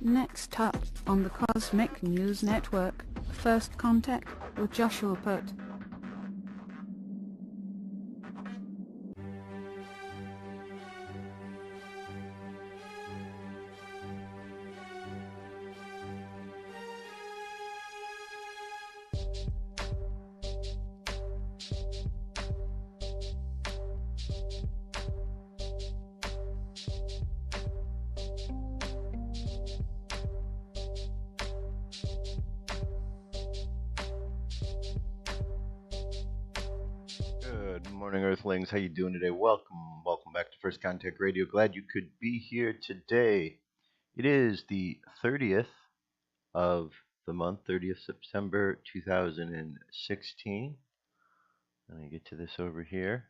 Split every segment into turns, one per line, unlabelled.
Next up on the Cosmic News Network, First Contact with Joshua Putt.
Good morning, Earthlings. How you doing today? Welcome back to First Contact Radio. Glad you could be here today. It is the 30th of the month, 30th September 2016. Let me get to this over here.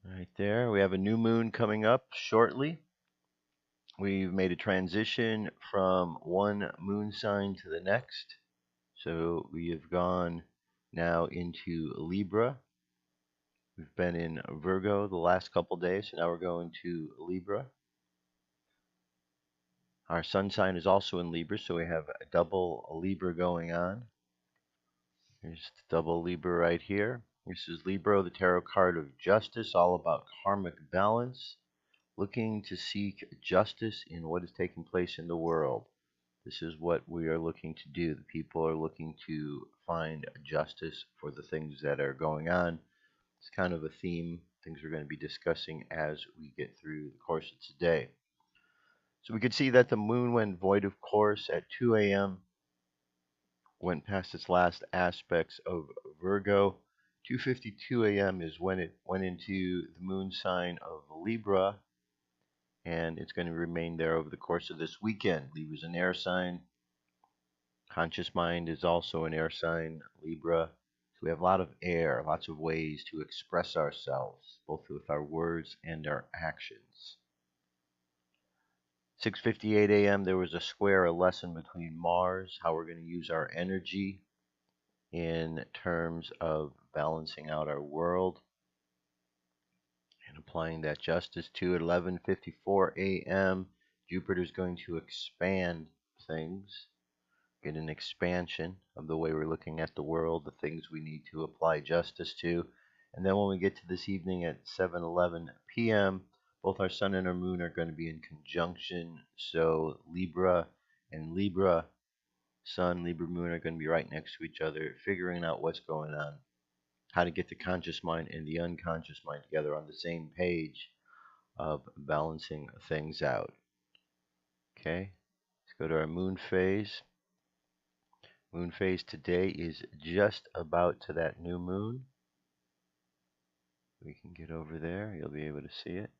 Right there. We have a new moon coming up shortly. We've made a transition from one moon sign to the next. So we have gone now into Libra. We've been in Virgo the last couple days, so now we're going to Libra. Our sun sign is also in Libra, so we have a double Libra going on. Here's the double Libra right here. This is Libra, the tarot card of justice, all about karmic balance, looking to seek justice in what is taking place in the world. This is what we are looking to do. The people are looking to find justice for the things that are going on. It's kind of a theme, things we're going to be discussing as we get through the course of today. So we could see that the moon went void of course at 2 a.m., went past its last aspects of Virgo. 2:52 a.m. is when it went into the moon sign of Libra, and it's going to remain there over the course of this weekend. Libra's an air sign. Conscious mind is also an air sign, Libra. So we have a lot of air, lots of ways to express ourselves, both with our words and our actions. 6:58 a.m. there was a square, a lesson between Mars, how we're going to use our energy in terms of balancing out our world and applying that justice to it. 11:54 a.m. Jupiter's going to expand things, get an expansion of the way we're looking at the world, the things we need to apply justice to. And then when we get to this evening at 7:11 p.m., both our sun and our moon are going to be in conjunction. So Libra and Libra sun, Libra moon are going to be right next to each other, figuring out what's going on, how to get the conscious mind and the unconscious mind together on the same page of balancing things out. Okay, let's go to our moon phase. Moon phase today is just about to that new moon. We can get over there. You'll be able to see it.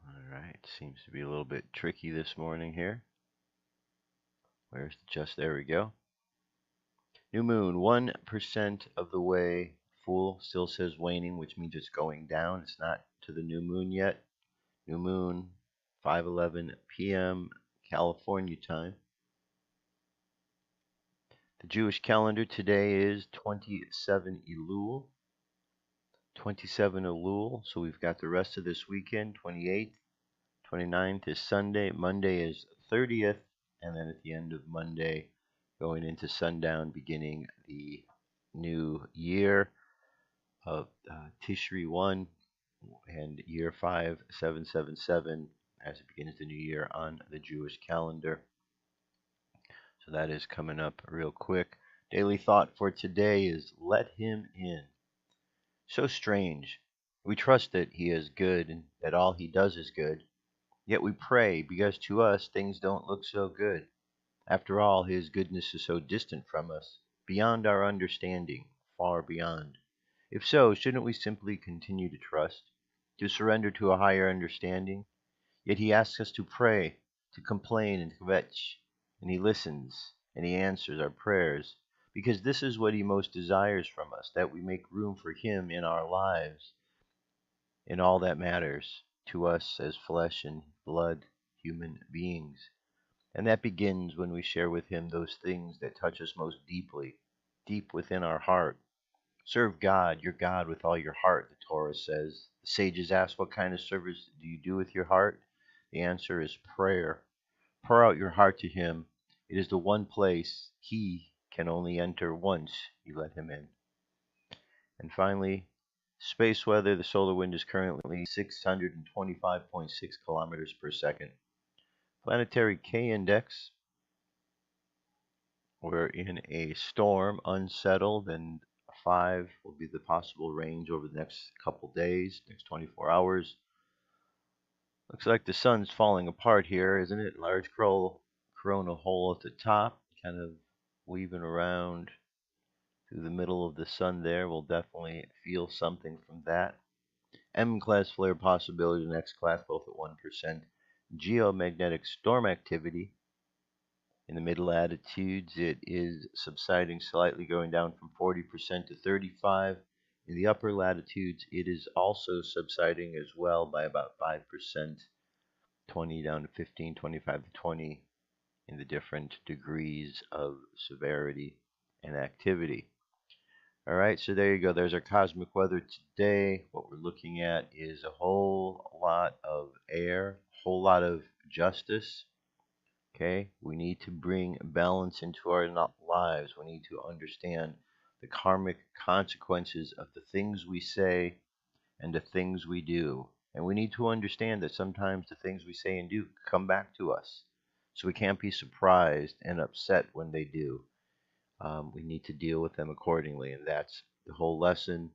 Alright, seems to be a little bit tricky this morning here. Where's the just? There we go. New moon, 1% of the way full, still says waning, which means it's going down. It's not to the new moon yet. New moon, 5:11 p.m. California time. The Jewish calendar today is 27 Elul. 27 Elul, so we've got the rest of this weekend. 28th, 29th is Sunday. Monday is 30th, and then at the end of Monday, going into sundown, beginning the new year of Tishri 1 and year 5777 as it begins the new year on the Jewish calendar. So that is coming up real quick. Daily thought for today is let him in. So strange. We trust that he is good and that all he does is good. Yet we pray because to us things don't look so good. After all, his goodness is so distant from us, beyond our understanding, far beyond. If so, shouldn't we simply continue to trust, to surrender to a higher understanding? Yet he asks us to pray, to complain and kvetch, and he listens and he answers our prayers, because this is what he most desires from us, that we make room for him in our lives, in all that matters to us as flesh and blood human beings. And that begins when we share with him those things that touch us most deeply, deep within our heart, Serve God, your God, with all your heart, the Torah says. The sages ask, what kind of service do you do with your heart? The answer is prayer. Pour out your heart to Him. It is the one place He can only enter once you let Him in. And finally, space weather. The solar wind is currently 625.6 kilometers per second. Planetary K index. We're in a storm, unsettled, and 5 will be the possible range over the next couple days, next 24 hours. Looks like the sun's falling apart here, isn't it? Large corona hole at the top, kind of weaving around through the middle of the sun there. We'll definitely feel something from that. M-class flare possibility, the next class, both at 1%. Geomagnetic storm activity. In the mid latitudes, it is subsiding slightly, going down from 40% to 35%. In the upper latitudes, it is also subsiding as well by about 5%, 20 down to 15, 25 to 20 in the different degrees of severity and activity. All right, so there you go. There's our cosmic weather today. What we're looking at is a whole lot of air, a whole lot of justice. Okay, we need to bring balance into our lives. We need to understand the karmic consequences of the things we say and the things we do. And we need to understand that sometimes the things we say and do come back to us. So we can't be surprised and upset when they do. We need to deal with them accordingly. And that's the whole lesson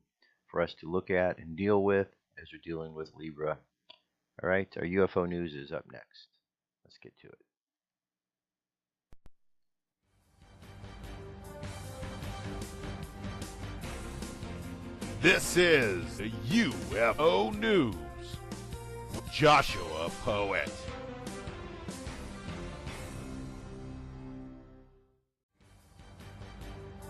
for us to look at and deal with as we're dealing with Libra. All right, our UFO news is up next. Let's get to it.
This is UFO News with Joshua Poet.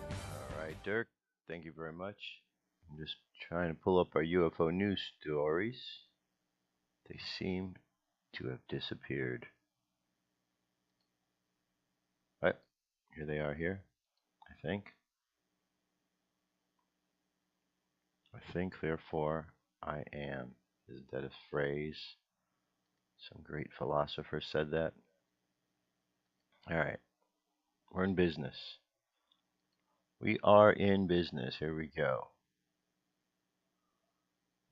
All right, Dirk, thank you very much. I'm just trying to pull up our UFO news stories. They seem to have disappeared. All right, here they are here, I think. I think, therefore, I am. Isn't that a phrase? Some great philosopher said that. All right, we're in business. We are in business. Here we go.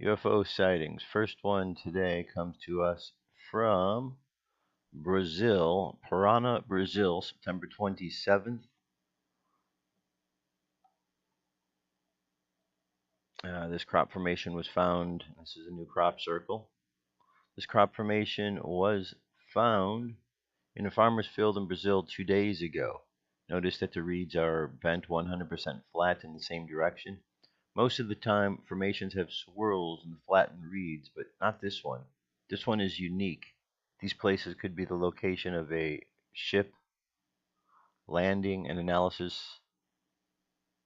UFO sightings. First one today comes to us from Brazil, Paraná, Brazil, September 27th. This crop formation was found. This is a new crop circle. This crop formation was found in a farmer's field in Brazil 2 days ago. Notice that the reeds are bent 100% flat in the same direction. Most of the time, formations have swirls in the flattened reeds, but not this one. This one is unique. These places could be the location of a ship landing and analysis,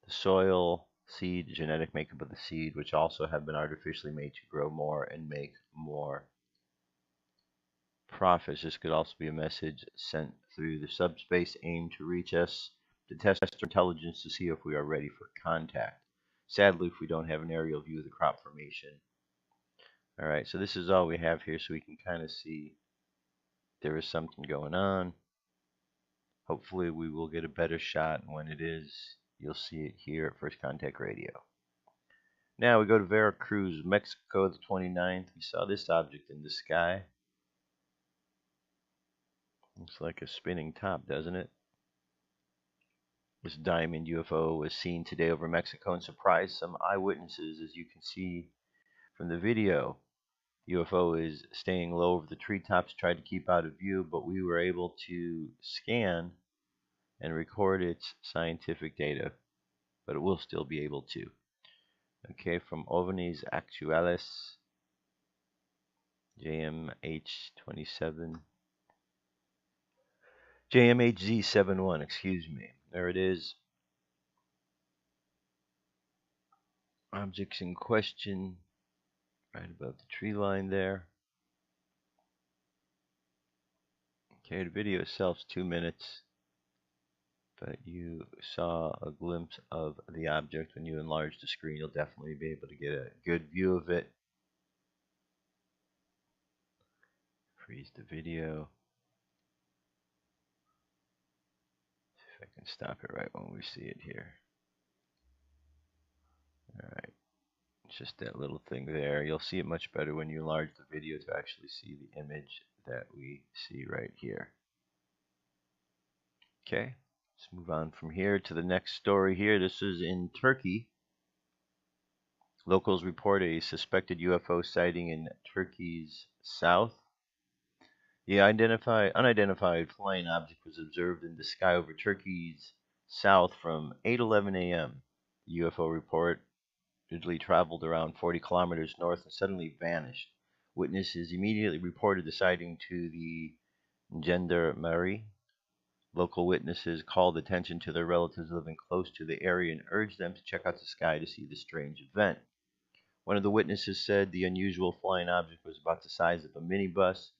the soil, seed, genetic makeup of the seed, which also have been artificially made to grow more and make more profits. This could also be a message sent through the subspace aimed to reach us to test our intelligence to see if we are ready for contact. Sadly, if we don't have an aerial view of the crop formation. All right, so this is all we have here, so we can kind of see there is something going on. Hopefully, we will get a better shot, and when it is, you'll see it here at First Contact Radio. Now we go to Veracruz, Mexico, the 29th. We saw this object in the sky. Looks like a spinning top, doesn't it? This diamond UFO was seen today over Mexico and surprised some eyewitnesses, as you can see from the video. UFO is staying low over the treetops, tried to keep out of view, but we were able to scan and record its scientific data, but it will still be able to. Okay, from OVNIs Actuales, JMH27, JMHZ71, excuse me. There it is. Objects in question, right above the tree line there. Okay, the video itself is 2 minutes. but you saw a glimpse of the object. When you enlarge the screen, you'll definitely be able to get a good view of it. Freeze the video. See if I can stop it right when we see it here. Alright, it's just that little thing there. You'll see it much better when you enlarge the video to actually see the image that we see right here. Okay, let's move on from here to the next story here. This is in Turkey. Locals report a suspected UFO sighting in Turkey's south. The unidentified flying object was observed in the sky over Turkey's south from 8:11 a.m. The UFO report usually traveled around 40 kilometers north and suddenly vanished. Witnesses immediately reported the sighting to the gendarmerie. Local witnesses called attention to their relatives living close to the area and urged them to check out the sky to see the strange event. One of the witnesses said the unusual flying object was about the size of a minibus.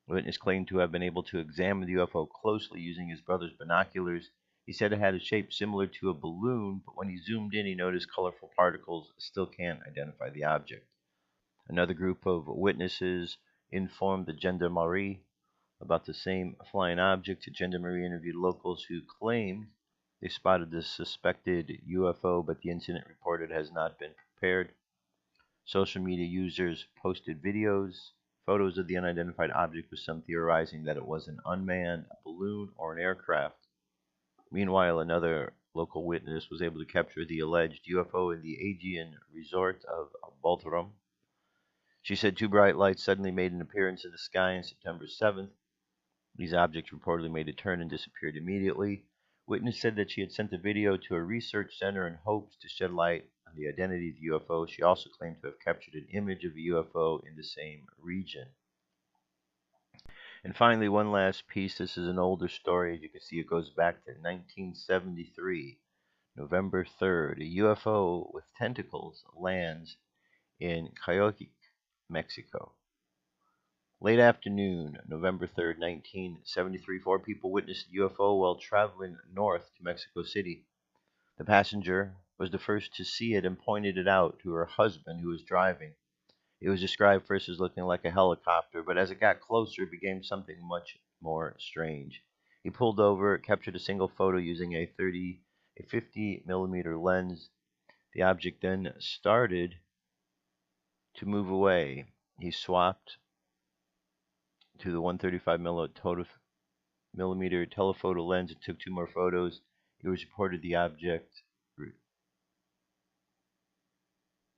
The witness claimed to have been able to examine the UFO closely using his brother's binoculars. He said it had a shape similar to a balloon, but when he zoomed in, he noticed colorful particles. Still can't identify the object. Another group of witnesses informed the gendarmerie about the same flying object. The gendarmerie interviewed locals who claimed they spotted the suspected UFO, but the incident reported has not been prepared. Social media users posted photos of the unidentified object, with some theorizing that it was an unmanned balloon or an aircraft. Meanwhile, another local witness was able to capture the alleged UFO in the Aegean resort of Bodrum. She said two bright lights suddenly made an appearance in the sky on September 7th. These objects reportedly made a turn and disappeared immediately. Witness said that she had sent the video to a research center in hopes to shed light on the identity of the UFO. She also claimed to have captured an image of a UFO in the same region. And finally, one last piece. This is an older story. As you can see, it goes back to 1973, November 3rd. A UFO with tentacles lands in Cocoyoc, Mexico. Late afternoon, November 3rd, 1973, 4 people witnessed a UFO while traveling north to Mexico City. The passenger was the first to see it and pointed it out to her husband, who was driving. It was described first as looking like a helicopter, but as it got closer, it became something much more strange. He pulled over, captured a single photo using a 50 millimeter lens. The object then started to move away. He swapped to the 135 millimeter telephoto lens and took 2 more photos. It was reported the object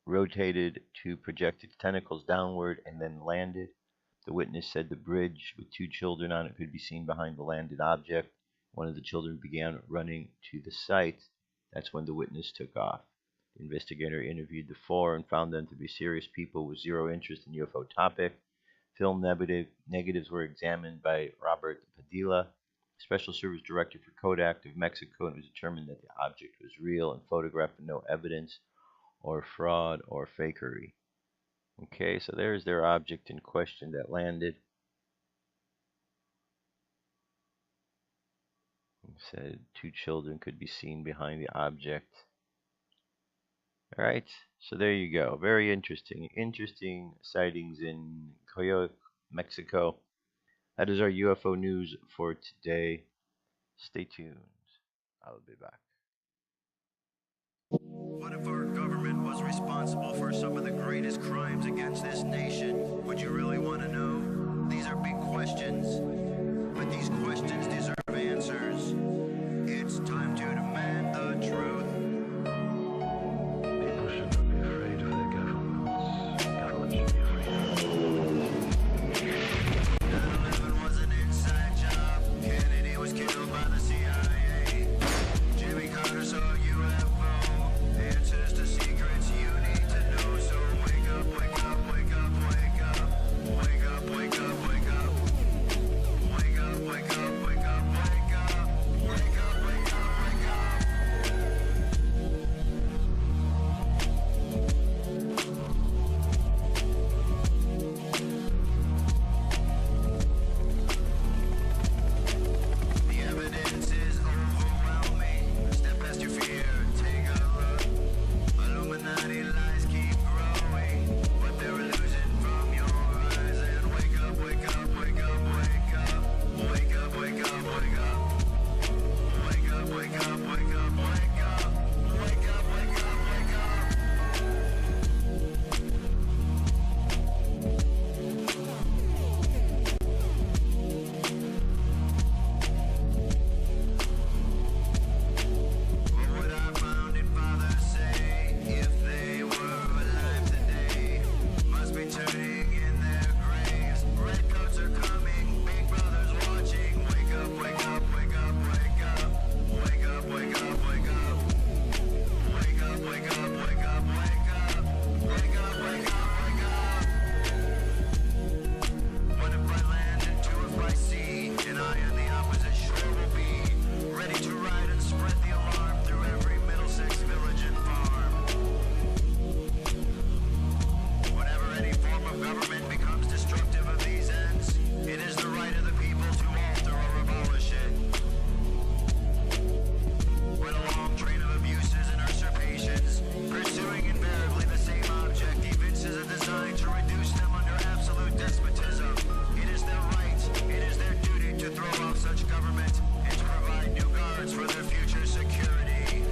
rotated to project its tentacles downward and then landed. The witness said the bridge with 2 children on it could be seen behind the landed object. One of the children began running to the site. That's when the witness took off. The investigator interviewed the 4 and found them to be serious people with zero interest in UFO topic. Film negatives were examined by Robert Padilla, Special Service Director for Kodak of Mexico, and it was determined that the object was real and photographed with no evidence or fraud or fakery. Okay, so there's their object in question that landed. It said 2 children could be seen behind the object. Alright, so there you go. Very interesting. Interesting sightings in Cocoyoc, Mexico. That is our UFO news for today. Stay tuned. I'll be back.
What if our government was responsible for some of the greatest crimes against this nation? Would you really want to know? These are big questions, but these questions deserve answers. It's time to demand the truth.
People shouldn't be afraid of their governments. Governments should be afraid of
9/11 was an inside job. Kennedy was killed by the CIA. Jimmy Carter saw a UFO. Answers to secrets you need to know. So wake up, wake up, wake up, wake up. Wake up, wake up, wake up. Wake up, wake up. abolish government and to provide new guards for their future security.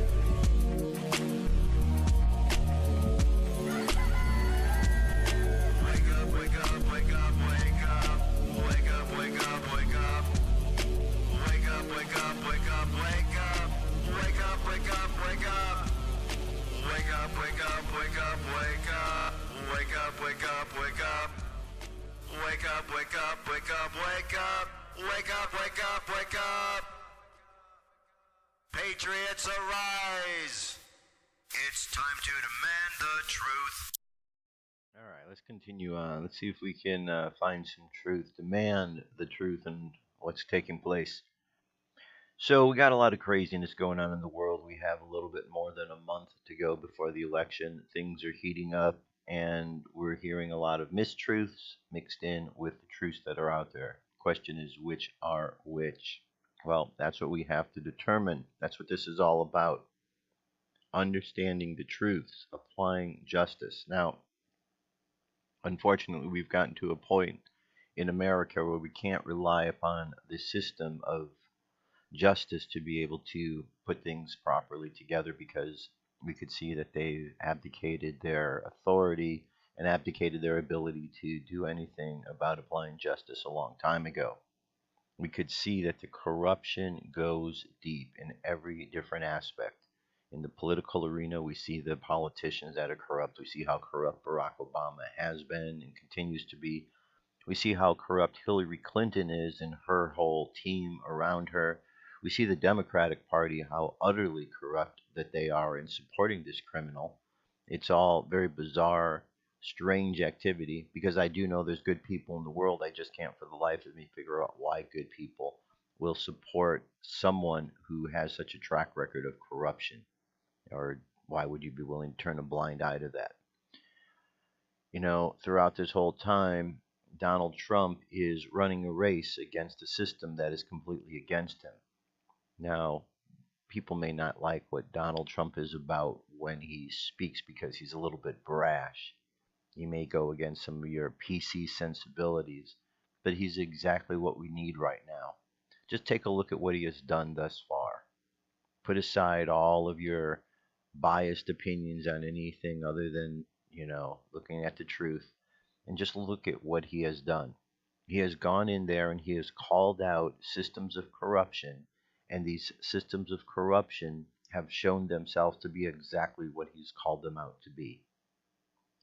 Wake up, wake up, wake up, wake up. Wake up, wake up, wake up. Wake up, wake up, wake up, wake up. Wake up, wake up, wake up. Wake up, wake up, wake up, wake up. Wake up, wake up, wake up. Wake up, wake up, wake up, wake up. Wake up, wake up, wake up. Patriots arise. It's time to demand the truth.
All right, let's continue on. Let's see if we can find some truth, demand the truth and what's taking place. So we got a lot of craziness going on in the world. We have a little bit more than a month to go before the election. Things are heating up, and we're hearing a lot of mistruths mixed in with the truths that are out there. Question is, which are which? Well, that's what we have to determine. That's what this is all about. Understanding the truths, applying justice. Now, unfortunately, we've gotten to a point in America where we can't rely upon the system of justice to be able to put things properly together, because we could see that they've abdicated their authority and abdicated their ability to do anything about applying justice a long time ago. We could see that the corruption goes deep in every different aspect. In the political arena, we see the politicians that are corrupt. We see how corrupt Barack Obama has been and continues to be. We see how corrupt Hillary Clinton is and her whole team around her. We see the Democratic Party, how utterly corrupt that they are in supporting this criminal. It's all very bizarre, strange activity, because I do know there's good people in the world. I just can't for the life of me figure out why good people will support someone who has such a track record of corruption. Or why would you be willing to turn a blind eye to that? You know, throughout this whole time, Donald Trump is running a race against a system that is completely against him. Now, people may not like what Donald Trump is about when he speaks because he's a little bit brash. He may go against some of your PC sensibilities, but he's exactly what we need right now. Just take a look at what he has done thus far. Put aside all of your biased opinions on anything other than, looking at the truth, and just look at what he has done. He has gone in there and he has called out systems of corruption, and these systems of corruption have shown themselves to be exactly what he's called them out to be.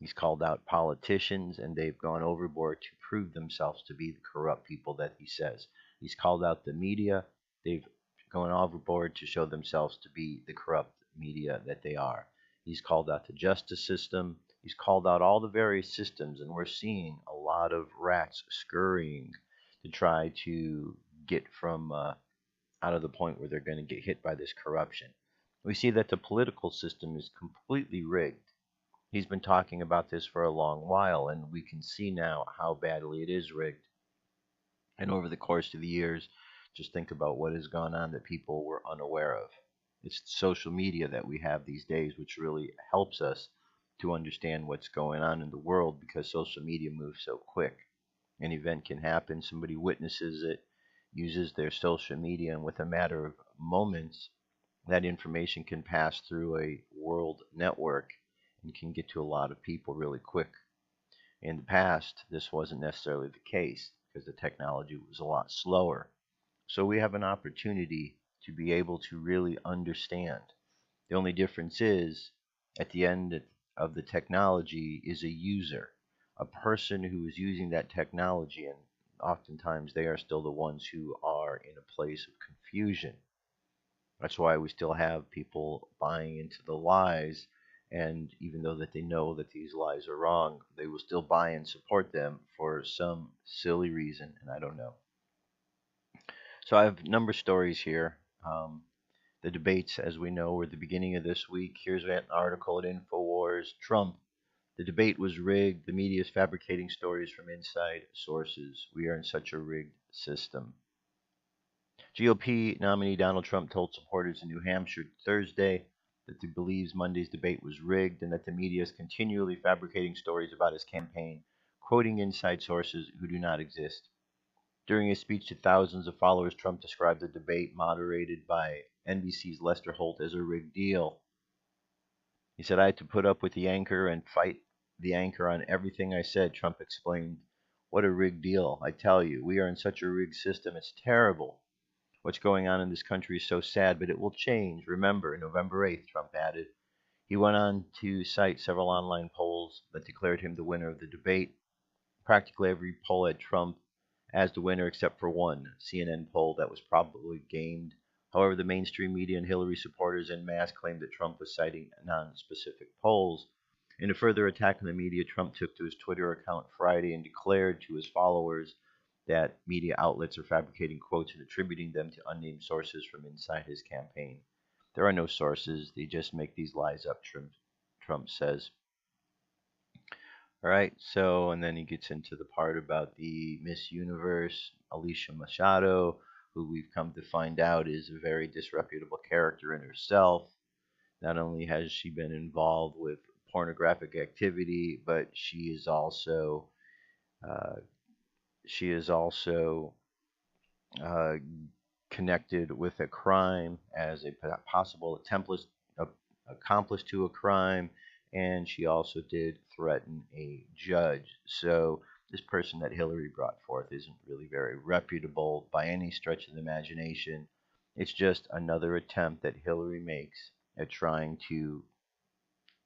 He's called out politicians, and they've gone overboard to prove themselves to be the corrupt people that he says. He's called out the media. They've gone overboard to show themselves to be the corrupt media that they are. He's called out the justice system. He's called out all the various systems, and we're seeing a lot of rats scurrying to try to get from out of the point where they're going to get hit by this corruption. We see that the political system is completely rigged. He's been talking about this for a long while, and we can see now how badly it is rigged. And over the course of the years, just think about what has gone on that people were unaware of. It's social media that we have these days, which really helps us to understand what's going on in the world, because social media moves so quick. An event can happen, somebody witnesses it, uses their social media, and with a matter of moments, that information can pass through a world network and can get to a lot of people really quick. In the past, this wasn't necessarily the case because the technology was a lot slower. So we have an opportunity to be able to really understand. The only difference is, at the end of the technology is a user, a person who is using that technology, and oftentimes they are still the ones who are in a place of confusion. That's why we still have people buying into the lies, and even though that they know that these lies are wrong, they will still buy and support them for some silly reason, and I don't know. So I have a number of stories here. The debates, as we know, were the beginning of this week. Here's an article at InfoWars. Trump, the debate was rigged. The media is fabricating stories from inside sources. We are in such a rigged system. GOP nominee Donald Trump told supporters in New Hampshire Thursday that he believes Monday's debate was rigged and that the media is continually fabricating stories about his campaign, quoting inside sources who do not exist. During his speech to thousands of followers, Trump described the debate moderated by NBC's Lester Holt as a rigged deal. He said, "I had to put up with the anchor and fight the anchor on everything I said," Trump explained. "What a rigged deal. I tell you, we are in such a rigged system. It's terrible. What's going on in this country is so sad, but it will change. Remember, November 8th, Trump added. He went on to cite several online polls that declared him the winner of the debate. Practically every poll had Trump as the winner except for one CNN poll that was probably gamed. However, the mainstream media and Hillary supporters en masse claimed that Trump was citing non-specific polls. In a further attack on the media, Trump took to his Twitter account Friday and declared to his followers that media outlets are fabricating quotes and attributing them to unnamed sources from inside his campaign. There are no sources. They just make these lies up, Trump says. All right, so, and then he gets into the part about the Miss Universe, Alicia Machado, who we've come to find out is a very disreputable character in herself. Not only has she been involved with pornographic activity, but she is also connected with a crime as a possible accomplice to a crime, and she also did threaten a judge. So this person that Hillary brought forth isn't really very reputable by any stretch of the imagination. It's just another attempt that Hillary makes at trying to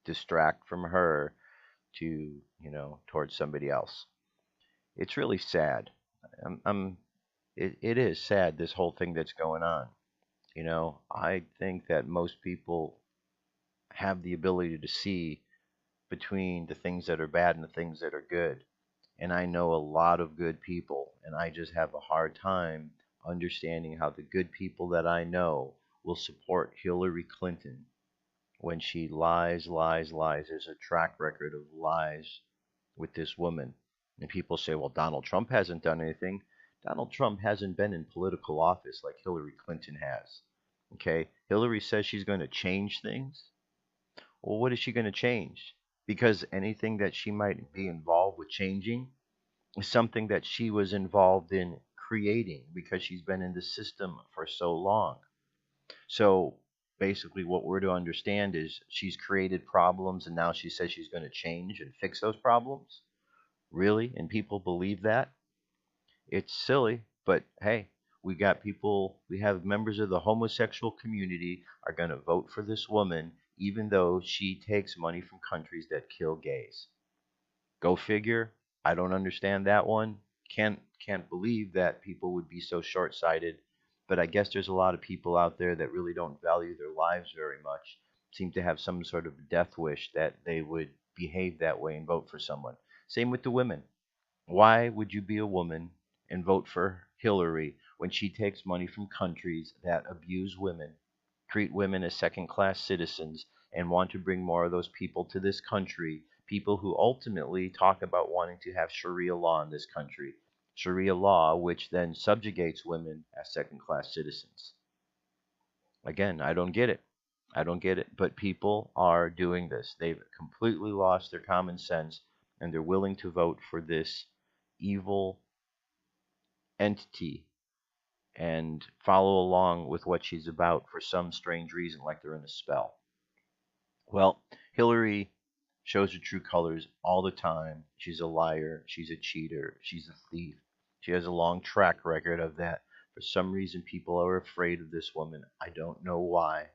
distract from her to, towards somebody else. It's really sad. It is sad, this whole thing that's going on. I think that most people have the ability to see between the things that are bad and the things that are good. And I know a lot of good people, and I just have a hard time understanding how the good people that I know will support Hillary Clinton when she lies. There's a track record of lies with this woman. And people say, well, Donald Trump hasn't done anything. Donald Trump hasn't been in political office like Hillary Clinton has. Okay? Hillary says she's going to change things. Well, what is she going to change? Because anything that she might be involved with changing is something that she was involved in creating because she's been in the system for so long. So basically what we're to understand is she's created problems and now she says she's going to change and fix those problems. Really? And people believe that? It's silly, but hey, we have members of the homosexual community are going to vote for this woman even though she takes money from countries that kill gays. Go figure. I don't understand that one. Can't believe that people would be so short-sighted. But I guess there's a lot of people out there that really don't value their lives very much. Seem to have some sort of death wish that they would behave that way and vote for someone. Same with the women. Why would you be a woman and vote for Hillary when she takes money from countries that abuse women, treat women as second-class citizens, and want to bring more of those people to this country, people who ultimately talk about wanting to have Sharia law in this country, Sharia law which then subjugates women as second-class citizens. Again, I don't get it. But people are doing this. They've completely lost their common sense, and they're willing to vote for this evil entity and follow along with what she's about for some strange reason, like they're in a spell. Well, Hillary shows her true colors all the time. She's a liar. She's a cheater. She's a thief. She has a long track record of that. For some reason, people are afraid of this woman. I don't know why.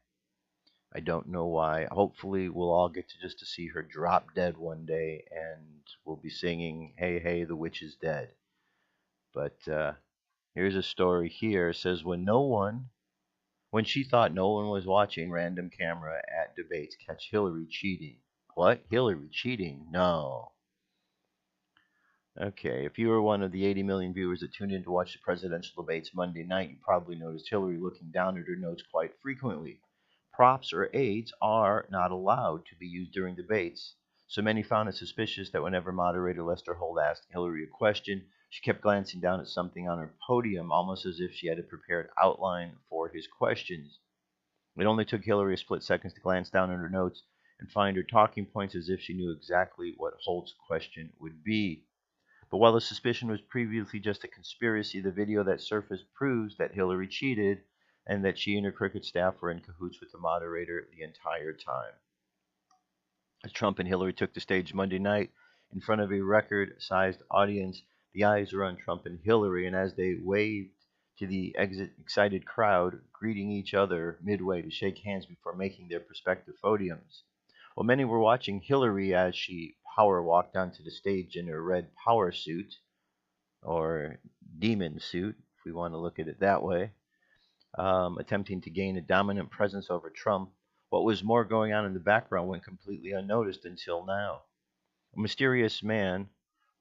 Hopefully, we'll all get to see her drop dead one day, and we'll be singing, "Hey, hey, the witch is dead." But here's a story here. It says, when she thought no one was watching, random camera at debates catch Hillary cheating. What? Hillary cheating? No. Okay, if you were one of the 80 million viewers that tuned in to watch the presidential debates Monday night, you probably noticed Hillary looking down at her notes quite frequently. Props or aids are not allowed to be used during debates, so many found it suspicious that whenever moderator Lester Holt asked Hillary a question, she kept glancing down at something on her podium, almost as if she had a prepared outline for his questions. It only took Hillary a split second to glance down at her notes and find her talking points as if she knew exactly what Holt's question would be. But while the suspicion was previously just a conspiracy, the video that surfaced proves that Hillary cheated and that she and her crooked staff were in cahoots with the moderator the entire time. As Trump and Hillary took the stage Monday night in front of a record-sized audience, the eyes were on Trump and Hillary, and as they waved to the excited crowd, greeting each other midway to shake hands before making their respective podiums. Well, many were watching Hillary as she power walked onto the stage in her red power suit, or demon suit, if we want to look at it that way, attempting to gain a dominant presence over Trump. What was more going on in the background went completely unnoticed until now. A mysterious man,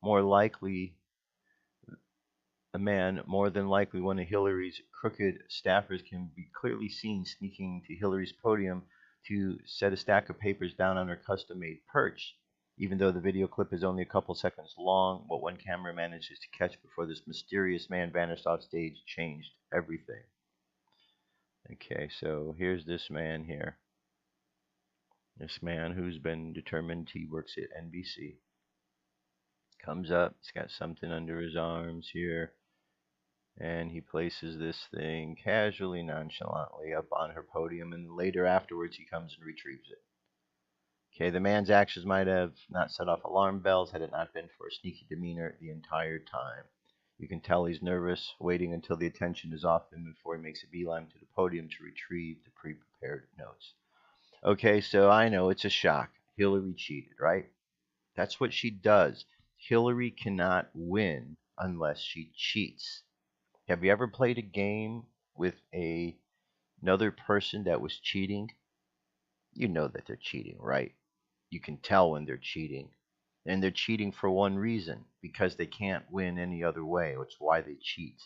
more than likely one of Hillary's crooked staffers, can be clearly seen sneaking to Hillary's podium to set a stack of papers down on her custom-made perch. Even though the video clip is only a couple seconds long, what one camera manages to catch before this mysterious man vanished off stage changed everything. Okay, so here's this man here. This man who's been determined, he works at NBC. Comes up, he's got something under his arms here, and he places this thing casually, nonchalantly up on her podium, and later afterwards he comes and retrieves it. Okay, the man's actions might have not set off alarm bells had it not been for a sneaky demeanor the entire time. You can tell he's nervous, waiting until the attention is off him before he makes a beeline to the podium to retrieve the pre-prepared notes. Okay, so I know it's a shock. Hillary cheated, right? That's what she does. Hillary cannot win unless she cheats. Have you ever played a game with another person that was cheating? You know that they're cheating, right? You can tell when they're cheating. And they're cheating for one reason, because they can't win any other way. It's why they cheat.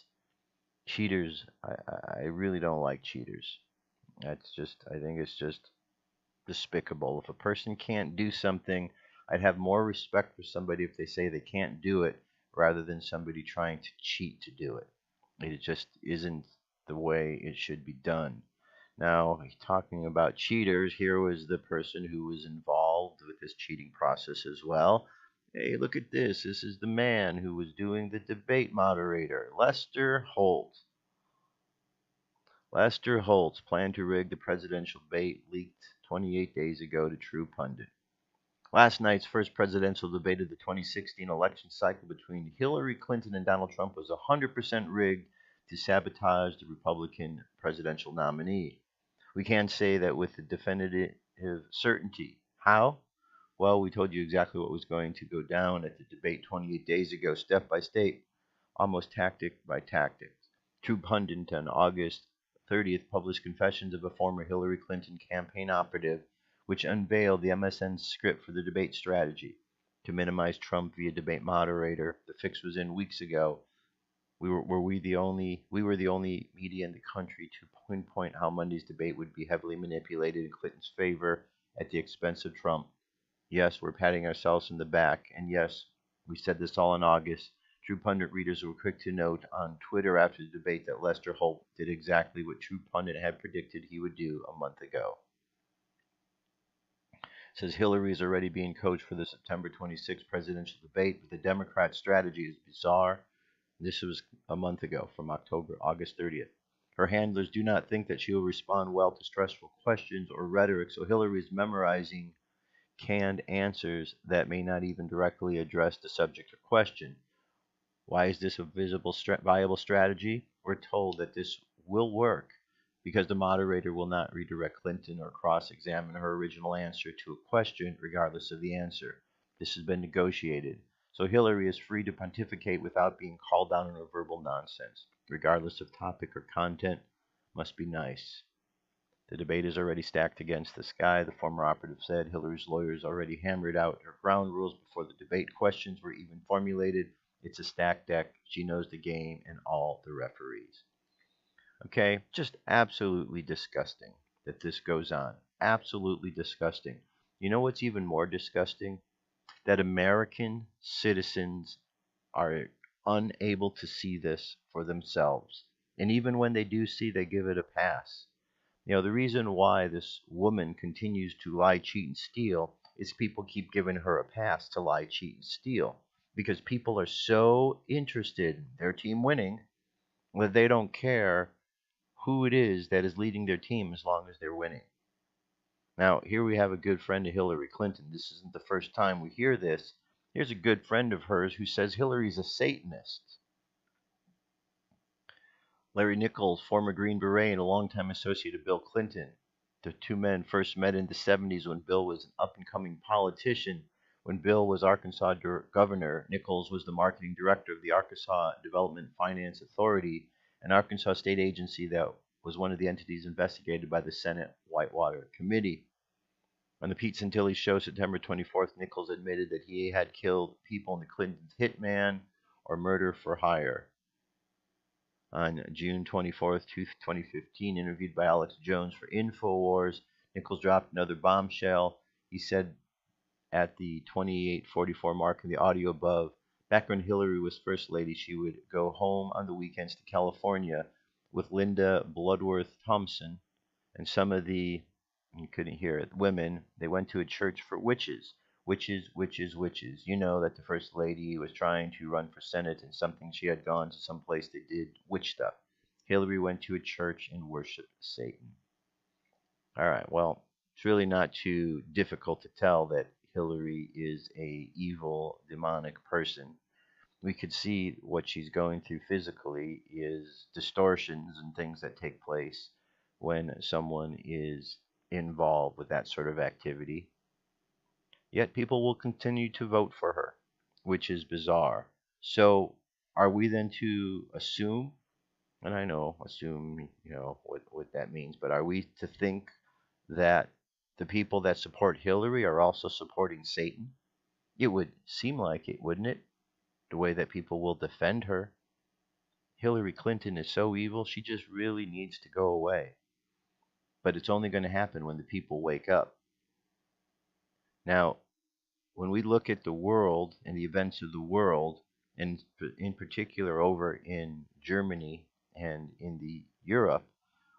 Cheaters, I really don't like cheaters. I think it's just despicable. If a person can't do something, I'd have more respect for somebody if they say they can't do it, rather than somebody trying to cheat to do it. It just isn't the way it should be done. Now, talking about cheaters, here was the person who was involved with this cheating process as well. Hey, look at this. This is the man who was doing the debate moderator, Lester Holt. Lester Holt's plan to rig the presidential debate leaked 28 days ago to True Pundit. Last night's first presidential debate of the 2016 election cycle between Hillary Clinton and Donald Trump was 100% rigged to sabotage the Republican presidential nominee. We can't say that with a definitive certainty. How? Well, we told you exactly what was going to go down at the debate 28 days ago, step by step, almost tactic by tactic. True Pundit on August 30th published confessions of a former Hillary Clinton campaign operative, which unveiled the MSN script for the debate strategy. To minimize Trump via debate moderator, the fix was in weeks ago. We were the only media in the country to pinpoint how Monday's debate would be heavily manipulated in Clinton's favor at the expense of Trump. Yes, we're patting ourselves in the back, and yes, we said this all in August. True Pundit readers were quick to note on Twitter after the debate that Lester Holt did exactly what True Pundit had predicted he would do a month ago. It says Hillary is already being coached for the September 26th presidential debate, but the Democrat strategy is bizarre. This was a month ago, from August 30th. Her handlers do not think that she will respond well to stressful questions or rhetoric, so Hillary is memorizing canned answers that may not even directly address the subject or question. Why is this a viable strategy? We're told that this will work because the moderator will not redirect Clinton or cross-examine her original answer to a question regardless of the answer. This has been negotiated. So Hillary is free to pontificate without being called down on her verbal nonsense, regardless of topic or content. Must be nice. The debate is already stacked against this guy, the former operative said. Hillary's lawyers already hammered out her ground rules before the debate questions were even formulated. It's a stacked deck. She knows the game and all the referees. Okay, just absolutely disgusting that this goes on. Absolutely disgusting. You know what's even more disgusting? That American citizens are unable to see this for themselves. And even when they do see, they give it a pass. You know, the reason why this woman continues to lie, cheat, and steal is people keep giving her a pass to lie, cheat, and steal. because people are so interested in their team winning that they don't care who it is that is leading their team as long as they're winning. Now, here we have a good friend of Hillary Clinton. This isn't the first time we hear this. Here's a good friend of hers who says Hillary's a Satanist. Larry Nichols, former Green Beret and a longtime associate of Bill Clinton. The two men first met in the 70s when Bill was an up-and-coming politician. When Bill was Arkansas governor, Nichols was the marketing director of the Arkansas Development Finance Authority, an Arkansas state agency that was one of the entities investigated by the Senate Whitewater Committee. On the Pete Santilli show, September 24th, Nichols admitted that he had killed people in the Clintons' hitman or murder for hire. On June 24th, 2015, interviewed by Alex Jones for InfoWars, Nichols dropped another bombshell. He said at the 28:44 mark in the audio above, back when Hillary was First Lady, she would go home on the weekends to California with Linda Bloodworth Thompson and some of the, you couldn't hear it, women. They went to a church for witches. Witches, witches, witches. You know that the First Lady was trying to run for Senate and something she had gone to some place that did witch stuff. Hillary went to a church and worshiped Satan. All right, well, it's really not too difficult to tell that Hillary is a evil, demonic person. We could see what she's going through physically is distortions and things that take place when someone is involved with that sort of activity. Yet people will continue to vote for her, which is bizarre. So are we then to assume, and I know assume, what that means, but are we to think that the people that support Hillary are also supporting Satan? It would seem like it, wouldn't it? The way that people will defend her. Hillary Clinton is so evil, she just really needs to go away. But it's only going to happen when the people wake up. Now, when we look at the world and the events of the world, and in particular over in Germany and in the Europe,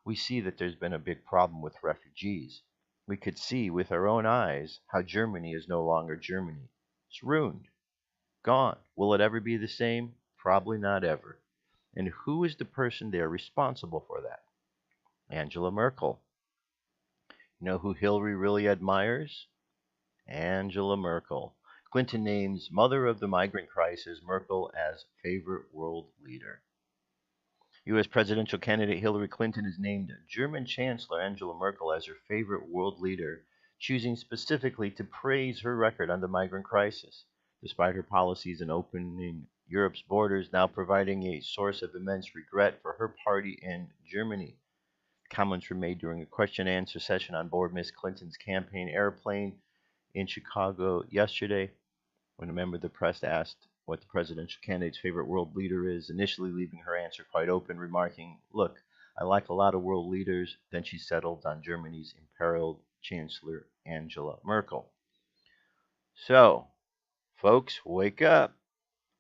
we see that there's been a big problem with refugees. We could see with our own eyes how Germany is no longer Germany. It's ruined. Gone. Will it ever be the same? Probably not ever. And who is the person there responsible for that? Angela Merkel. You know who Hillary really admires? Angela Merkel. Clinton names mother of the migrant crisis Merkel as favorite world leader. U.S. presidential candidate Hillary Clinton has named German Chancellor Angela Merkel as her favorite world leader, choosing specifically to praise her record on the migrant crisis. Despite her policies in opening Europe's borders, now providing a source of immense regret for her party and Germany. Comments were made during a question-and-answer session on board Ms. Clinton's campaign airplane in Chicago yesterday, when a member of the press asked what the presidential candidate's favorite world leader is, initially leaving her answer quite open, remarking, "Look, I like a lot of world leaders." Then she settled on Germany's imperiled Chancellor Angela Merkel. So, folks, wake up.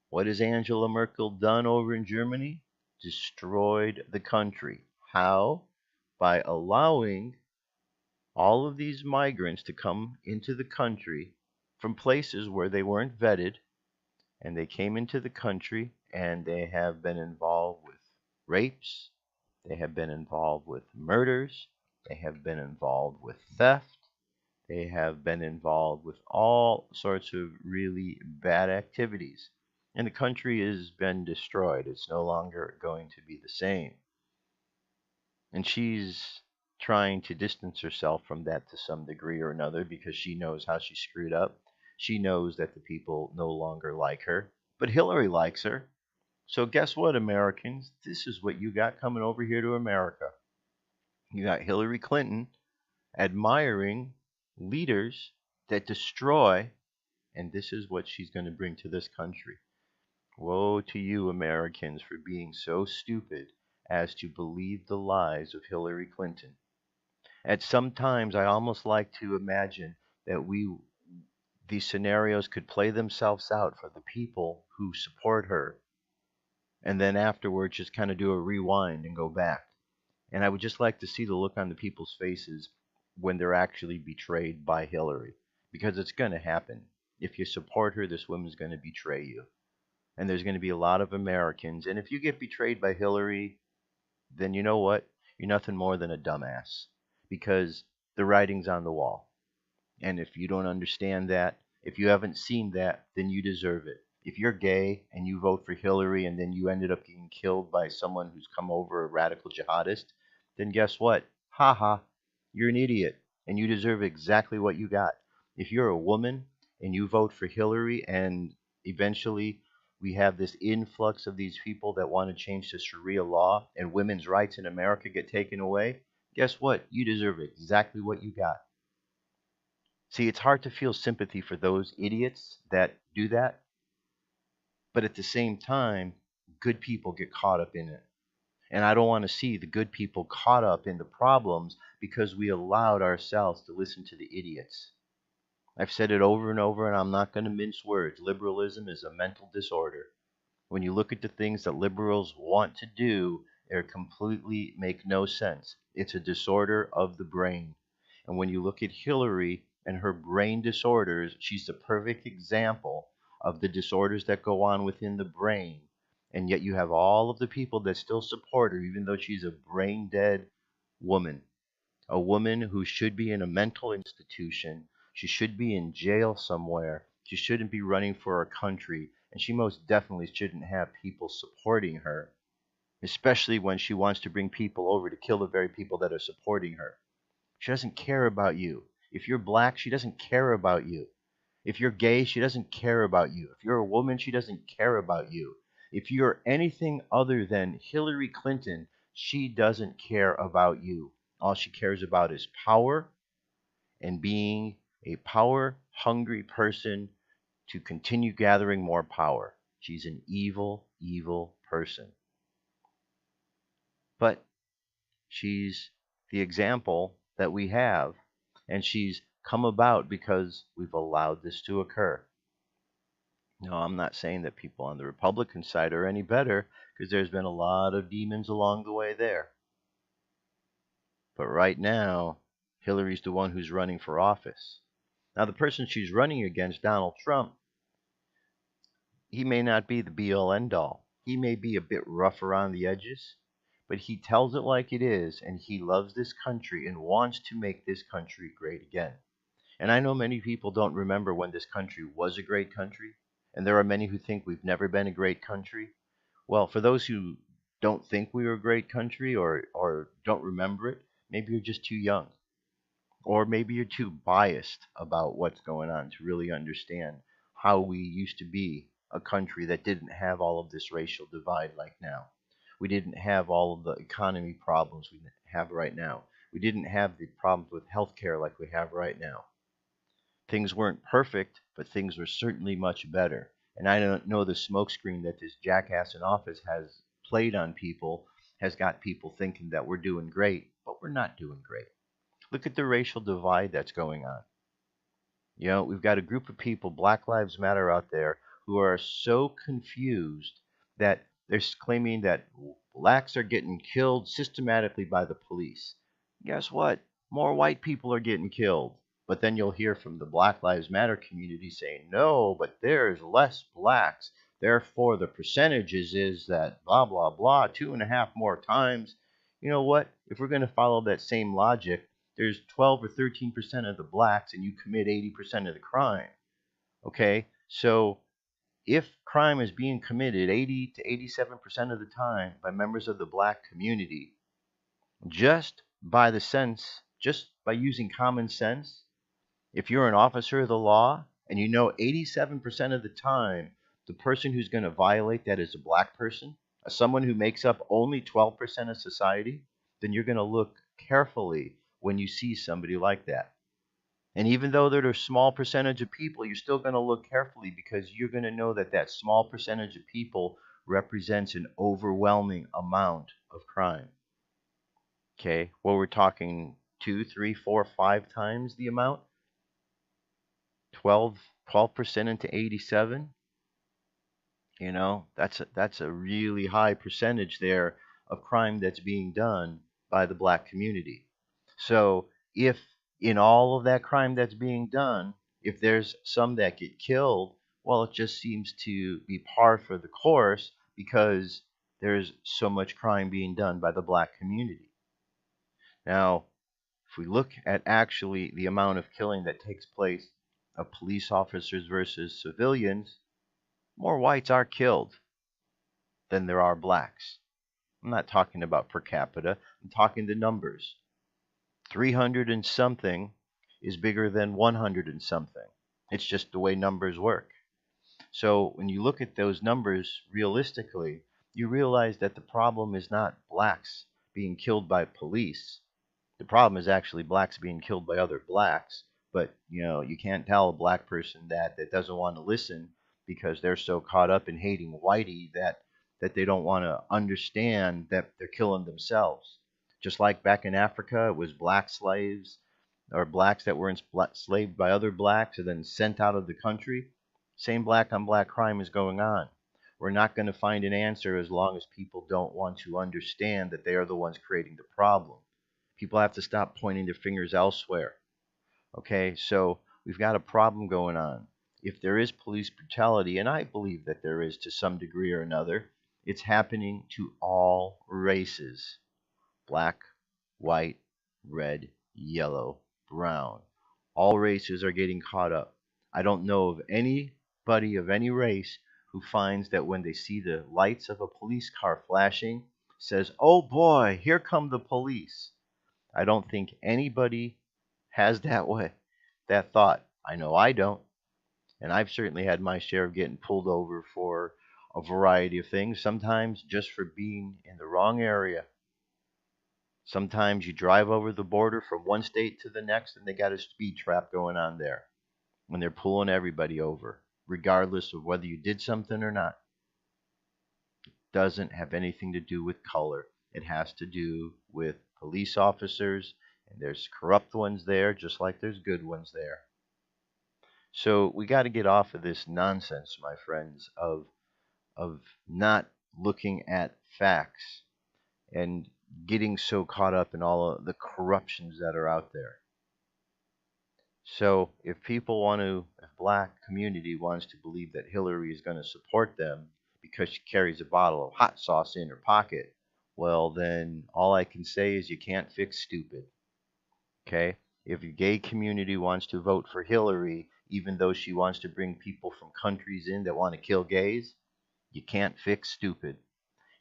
What has Angela Merkel done over in Germany? Destroyed the country. How? By allowing all of these migrants to come into the country from places where they weren't vetted, and they came into the country and they have been involved with rapes, they have been involved with murders, they have been involved with theft, they have been involved with all sorts of really bad activities. And the country has been destroyed. It's no longer going to be the same. And she's trying to distance herself from that to some degree or another because she knows how she screwed up. She knows that the people no longer like her. But Hillary likes her. So guess what, Americans? This is what you got coming over here to America. You got Hillary Clinton admiring leaders that destroy, and this is what she's going to bring to this country. Woe to you, Americans, for being so stupid as to believe the lies of Hillary Clinton. At some times, I almost like to imagine that these scenarios could play themselves out for the people who support her, and then afterwards just kind of do a rewind and go back. And I would just like to see the look on the people's faces when they're actually betrayed by Hillary, because it's going to happen. If you support her, this woman's going to betray you. And there's going to be a lot of Americans. And if you get betrayed by Hillary, then you know what? You're nothing more than a dumbass. Because the writing's on the wall. And if you don't understand that, if you haven't seen that, then you deserve it. If you're gay and you vote for Hillary and then you ended up getting killed by someone who's come over, a radical jihadist, then guess what? Ha ha, you're an idiot and you deserve exactly what you got. If you're a woman and you vote for Hillary and eventually we have this influx of these people that want to change the Sharia law and women's rights in America get taken away, guess what? You deserve exactly what you got. See, it's hard to feel sympathy for those idiots that do that. But at the same time, good people get caught up in it. And I don't want to see the good people caught up in the problems because we allowed ourselves to listen to the idiots. I've said it over and over, and I'm not going to mince words. Liberalism is a mental disorder. When you look at the things that liberals want to do, they completely make no sense. It's a disorder of the brain. And when you look at Hillary and her brain disorders, she's the perfect example of the disorders that go on within the brain. And yet you have all of the people that still support her, even though she's a brain-dead woman. A woman who should be in a mental institution. She should be in jail somewhere. She shouldn't be running for our country. And she most definitely shouldn't have people supporting her, especially when she wants to bring people over to kill the very people that are supporting her. She doesn't care about you. If you're black, she doesn't care about you. If you're gay, she doesn't care about you. If you're a woman, she doesn't care about you. If you're anything other than Hillary Clinton, she doesn't care about you. All she cares about is power and being a power-hungry person to continue gathering more power. She's an evil, evil person. But she's the example that we have, and she's come about because we've allowed this to occur. No, I'm not saying that people on the Republican side are any better, because there's been a lot of demons along the way there. But right now, Hillary's the one who's running for office. Now, the person she's running against, Donald Trump, he may not be the be-all, end-all. He may be a bit rough around the edges, but he tells it like it is, and he loves this country and wants to make this country great again. And I know many people don't remember when this country was a great country, and there are many who think we've never been a great country. Well, for those who don't think we were a great country or don't remember it, maybe you're just too young. Or maybe you're too biased about what's going on to really understand how we used to be a country that didn't have all of this racial divide like now. We didn't have all of the economy problems we have right now. We didn't have the problems with healthcare like we have right now. Things weren't perfect, but things were certainly much better. And I don't know the smokescreen that this jackass in office has played on people has got people thinking that we're doing great, but we're not doing great. Look at the racial divide that's going on. You know, we've got a group of people, Black Lives Matter out there, who are so confused that they're claiming that blacks are getting killed systematically by the police. Guess what? More white people are getting killed. But then you'll hear from the Black Lives Matter community saying, no, but there's less blacks. Therefore, the percentages is that blah, blah, blah, 2.5 more times. You know what? If we're going to follow that same logic, there's 12 or 13% of the blacks and you commit 80% of the crime. Okay? So if crime is being committed 80 to 87% of the time by members of the black community, just by using common sense, if you're an officer of the law and you know 87% of the time the person who's going to violate that is a black person, someone who makes up only 12% of society, then you're going to look carefully when you see somebody like that. And even though they're a small percentage of people, you're still going to look carefully because you're going to know that that small percentage of people represents an overwhelming amount of crime. Okay, well, we're talking 2, 3, 4, 5 times the amount. 12% into 87. You know, that's a really high percentage there of crime that's being done by the black community. So if in all of that crime that's being done, If there's some that get killed, well, it just seems to be par for the course because there's so much crime being done by the black community. Now, if we look at actually the amount of killing that takes place of police officers versus civilians, more whites are killed than there are blacks. I'm not talking about per capita, I'm talking the numbers. 300 and something is bigger than 100 and something. It's just the way numbers work. So when you look at those numbers realistically, you realize that the problem is not blacks being killed by police. The problem is actually blacks being killed by other blacks. But you can't tell a black person that doesn't want to listen because they're so caught up in hating whitey that they don't want to understand that they're killing themselves. Just like back in Africa, it was black slaves or blacks that were enslaved by other blacks and then sent out of the country. Same black on black crime is going on. We're not going to find an answer as long as people don't want to understand that they are the ones creating the problem. People have to stop pointing their fingers elsewhere. Okay, so we've got a problem going on. If there is police brutality, and I believe that there is to some degree or another, it's happening to all races. Black, white, red, yellow, brown. All races are getting caught up. I don't know of anybody of any race who finds that when they see the lights of a police car flashing, says, "Oh boy, here come the police." I don't think anybody has that thought. I know I don't. And I've certainly had my share of getting pulled over for a variety of things, sometimes just for being in the wrong area. Sometimes you drive over the border from one state to the next and they got a speed trap going on there. When they're pulling everybody over, regardless of whether you did something or not. It doesn't have anything to do with color. It has to do with police officers, and there's corrupt ones there just like there's good ones there. So we got to get off of this nonsense, my friends, of not looking at facts and getting so caught up in all of the corruptions that are out there. So if black community wants to believe that Hillary is going to support them because she carries a bottle of hot sauce in her pocket, well, then all I can say is you can't fix stupid. Okay? If the gay community wants to vote for Hillary, even though she wants to bring people from countries in that want to kill gays, you can't fix stupid.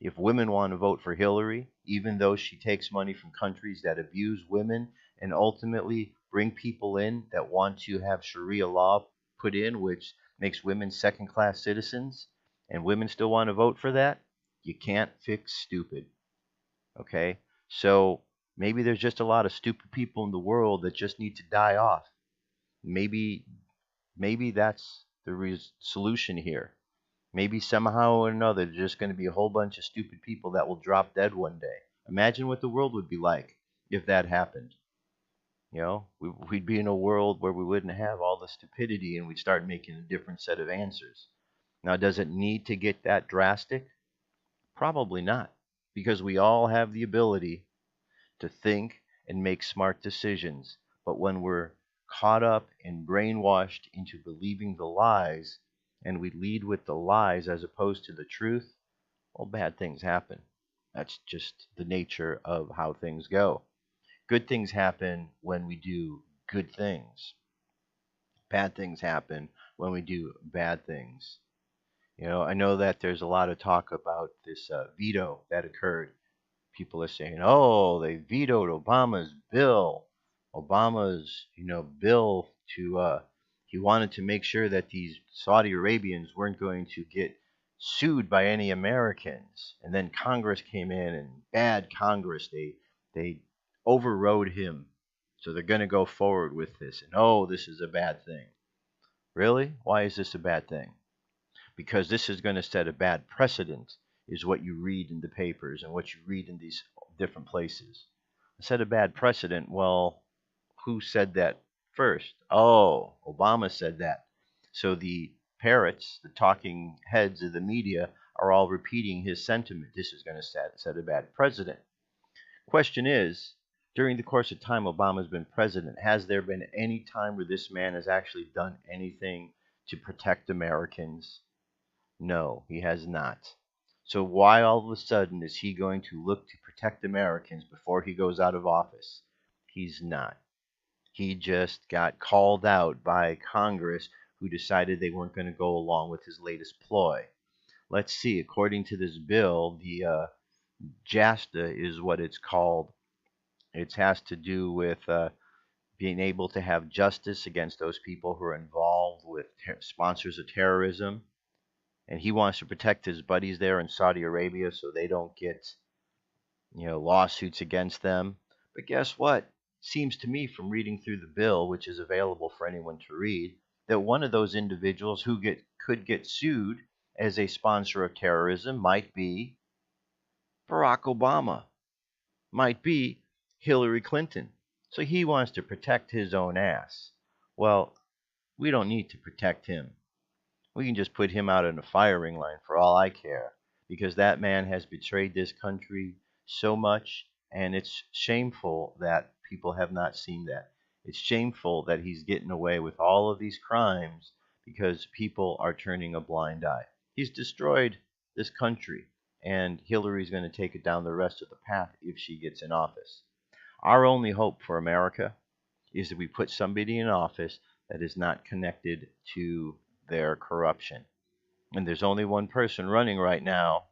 If women want to vote for Hillary, even though she takes money from countries that abuse women and ultimately bring people in that want to have Sharia law put in, which makes women second-class citizens, and women still want to vote for that, you can't fix stupid. Okay? So maybe there's just a lot of stupid people in the world that just need to die off. Maybe that's the solution here. Maybe somehow or another there's just going to be a whole bunch of stupid people that will drop dead one day. Imagine what the world would be like if that happened. We'd be in a world where we wouldn't have all the stupidity and we'd start making a different set of answers. Now, does it need to get that drastic? Probably not, because we all have the ability to think and make smart decisions. But when we're caught up and brainwashed into believing the lies, and we lead with the lies as opposed to the truth, well, bad things happen. That's just the nature of how things go. Good things happen when we do good things. Bad things happen when we do bad things. I know that there's a lot of talk about this veto that occurred. People are saying, oh, they vetoed Obama's bill. Obama's, bill to, he wanted to make sure that these Saudi Arabians weren't going to get sued by any Americans. And then Congress came in, and bad Congress, they overrode him. So they're going to go forward with this. And oh, this is a bad thing. Really? Why is this a bad thing? Because this is going to set a bad precedent, is what you read in the papers and what you read in these different places. Set a bad precedent. Well, who said that first? Oh, Obama said that. So the parrots, the talking heads of the media, are all repeating his sentiment. This is going to set a bad precedent. Question is, During the course of time Obama's been president, has there been any time where this man has actually done anything to protect Americans? No, he has not. So why all of a sudden is he going to look to protect Americans before he goes out of office? He's not. He just got called out by Congress, who decided they weren't going to go along with his latest ploy. Let's see, according to this bill, the JASTA is what it's called. It has to do with being able to have justice against those people who are involved with sponsors of terrorism. And he wants to protect his buddies there in Saudi Arabia so they don't get, lawsuits against them. But guess what? Seems to me from reading through the bill, which is available for anyone to read, that one of those individuals who could get sued as a sponsor of terrorism might be Barack Obama, might be Hillary Clinton. So he wants to protect his own ass. Well, we don't need to protect him. We can just put him out in a firing line for all I care, because that man has betrayed this country so much, and it's shameful that people have not seen that. It's shameful that he's getting away with all of these crimes because people are turning a blind eye. He's destroyed this country, and Hillary's going to take it down the rest of the path if she gets in office. Our only hope for America is that we put somebody in office that is not connected to their corruption. And there's only one person running right now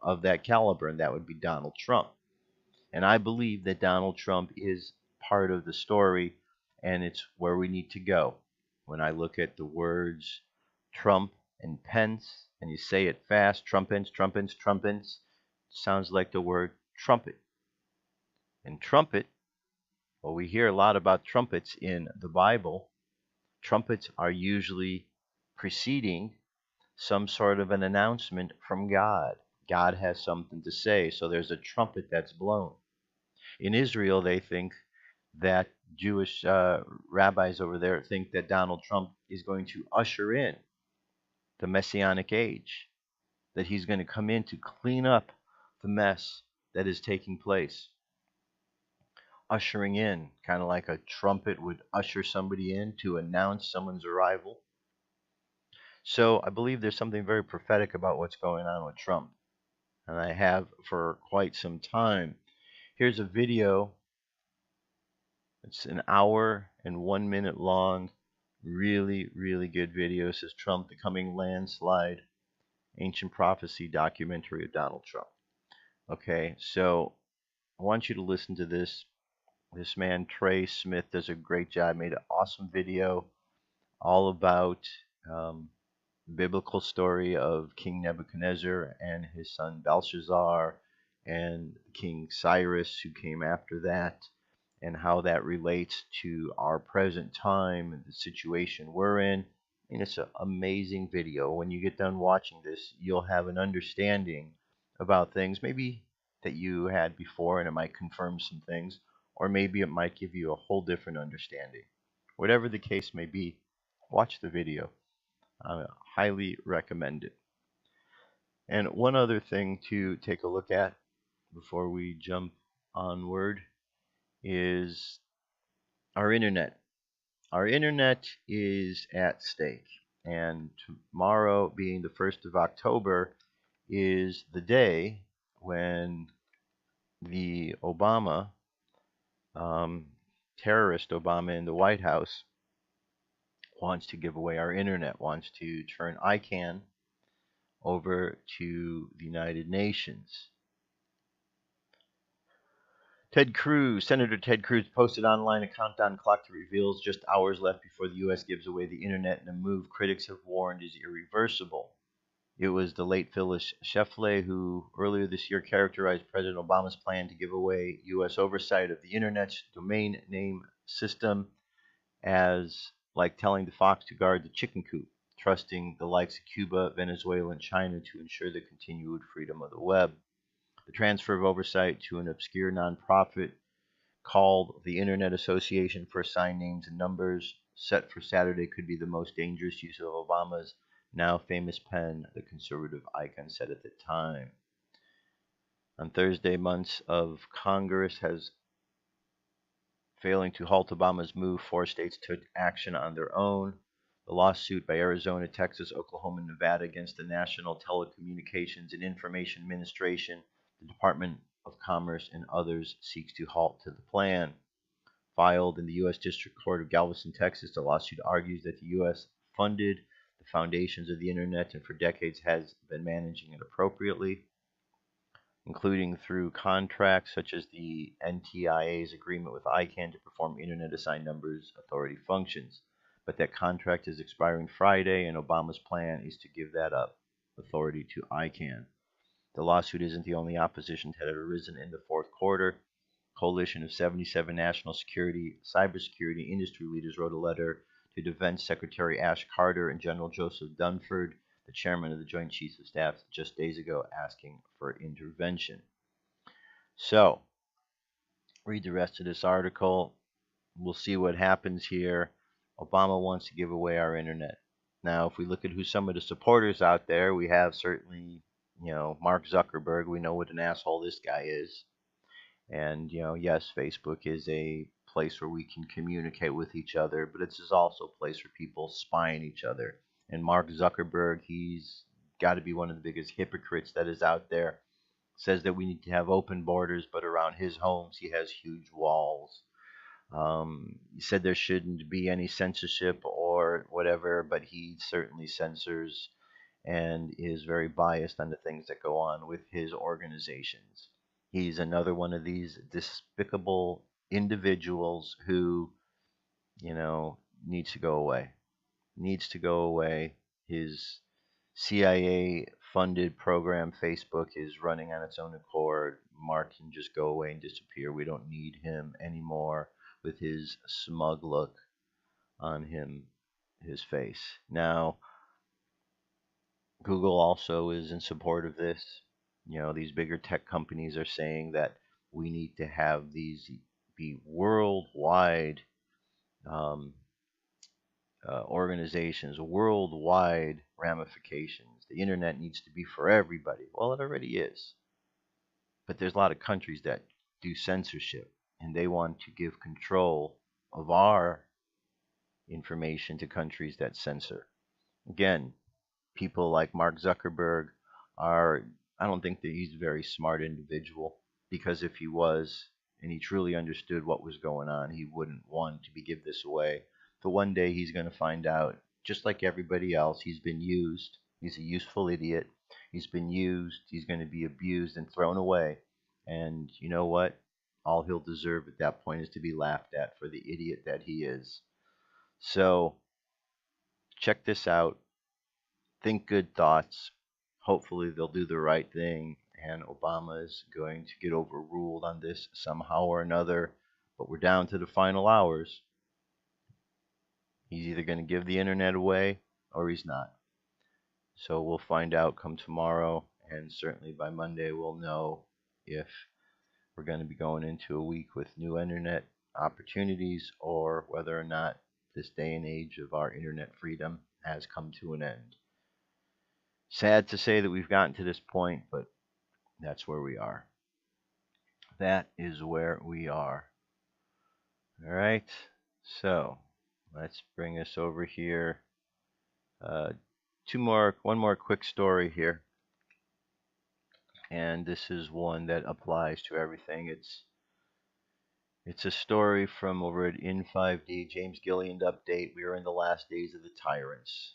of that caliber, and that would be Donald Trump. And I believe that Donald Trump is part of the story, and it's where we need to go. When I look at the words Trump and Pence, and you say it fast, trumpets, trumpets, trumpets, sounds like the word trumpet. And trumpet, well, we hear a lot about trumpets in the Bible. Trumpets are usually preceding some sort of an announcement from God. God has something to say, so there's a trumpet that's blown. In Israel, they think that Jewish rabbis over there think that Donald Trump is going to usher in the Messianic age, that he's going to come in to clean up the mess that is taking place. Ushering in, kind of like a trumpet would usher somebody in to announce someone's arrival. So I believe there's something very prophetic about what's going on with Trump, and I have for quite some time. Here's a video. It's an hour and 1 minute long. Really, really good video. It says Trump, the coming landslide, ancient prophecy documentary of Donald Trump. Okay, so I want you to listen to this. This man, Trey Smith, does a great job. Made an awesome video all about biblical story of King Nebuchadnezzar and his son Belshazzar and King Cyrus, who came after that, and how that relates to our present time and the situation we're in. I mean, it's an amazing video. When you get done watching this, you'll have an understanding about things maybe that you had before, and it might confirm some things, or maybe it might give you a whole different understanding. Whatever the case may be, watch the video. I highly recommend it. And one other thing to take a look at before we jump onward is our internet. Our internet is at stake, and tomorrow, being the 1st of October, is the day when the Obama, terrorist Obama in the White House, wants to give away our internet, wants to turn ICANN over to the United Nations. Senator Ted Cruz posted online a countdown clock that reveals just hours left before the U.S. gives away the internet in a move critics have warned is irreversible. It was the late Phyllis Schlafly who earlier this year characterized President Obama's plan to give away U.S. oversight of the internet's domain name system as like telling the fox to guard the chicken coop, trusting the likes of Cuba, Venezuela, and China to ensure the continued freedom of the web. The transfer of oversight to an obscure nonprofit called the Internet Association for Assigned Names and Numbers, set for Saturday, could be the most dangerous use of Obama's now famous pen, the conservative icon said at the time. On Thursday, months of Congress has failing to halt Obama's move, 4 states took action on their own. The lawsuit by Arizona, Texas, Oklahoma, and Nevada against the National Telecommunications and Information Administration, the Department of Commerce, and others seeks to halt to the plan. Filed in the U.S. District Court of Galveston, Texas, the lawsuit argues that the U.S. funded the foundations of the Internet and for decades has been managing it appropriately, including through contracts such as the NTIA's agreement with ICANN to perform Internet Assigned Numbers Authority functions. But that contract is expiring Friday, and Obama's plan is to give that up, authority to ICANN. The lawsuit isn't the only opposition that had arisen in the fourth quarter. A coalition of 77 national security, cybersecurity industry leaders wrote a letter to Defense Secretary Ash Carter and General Joseph Dunford, the chairman of the Joint Chiefs of Staff, just days ago, asking for intervention. So, read the rest of this article. We'll see what happens here. Obama wants to give away our internet. Now, if we look at who some of the supporters out there, we have certainly, Mark Zuckerberg. We know what an asshole this guy is. And, yes, Facebook is a place where we can communicate with each other, but it's also a place where people spy on each other. And Mark Zuckerberg, he's got to be one of the biggest hypocrites that is out there. Says that we need to have open borders, but around his homes he has huge walls. He said there shouldn't be any censorship or whatever, but he certainly censors and is very biased on the things that go on with his organizations. He's another one of these despicable individuals who, needs to go away. Needs to go away. His CIA-funded program, Facebook, is running on its own accord. Mark can just go away and disappear. We don't need him anymore with his smug look on his face. Now, Google also is in support of this. These bigger tech companies are saying that we need to have these be worldwide organizations, worldwide ramifications. The internet needs to be for everybody. Well, it already is. But there's a lot of countries that do censorship, and they want to give control of our information to countries that censor. Again, people like Mark Zuckerberg I don't think that he's a very smart individual, because if he was, and he truly understood what was going on, he wouldn't want to give this away. But one day he's going to find out, just like everybody else, he's been used. He's a useful idiot. He's been used. He's going to be abused and thrown away. And you know what? All he'll deserve at that point is to be laughed at for the idiot that he is. So, check this out. Think good thoughts. Hopefully they'll do the right thing, and Obama is going to get overruled on this somehow or another. But we're down to the final hours. He's either going to give the internet away or he's not. So we'll find out come tomorrow, and certainly by Monday we'll know if we're going to be going into a week with new internet opportunities, or whether or not this day and age of our internet freedom has come to an end. Sad to say that we've gotten to this point, but that's where we are. That is where we are. All right, so let's bring us over here. One more quick story here, and this is one that applies to everything. It's a story from over at In5D, James Gilliland update. We are in the last days of the tyrants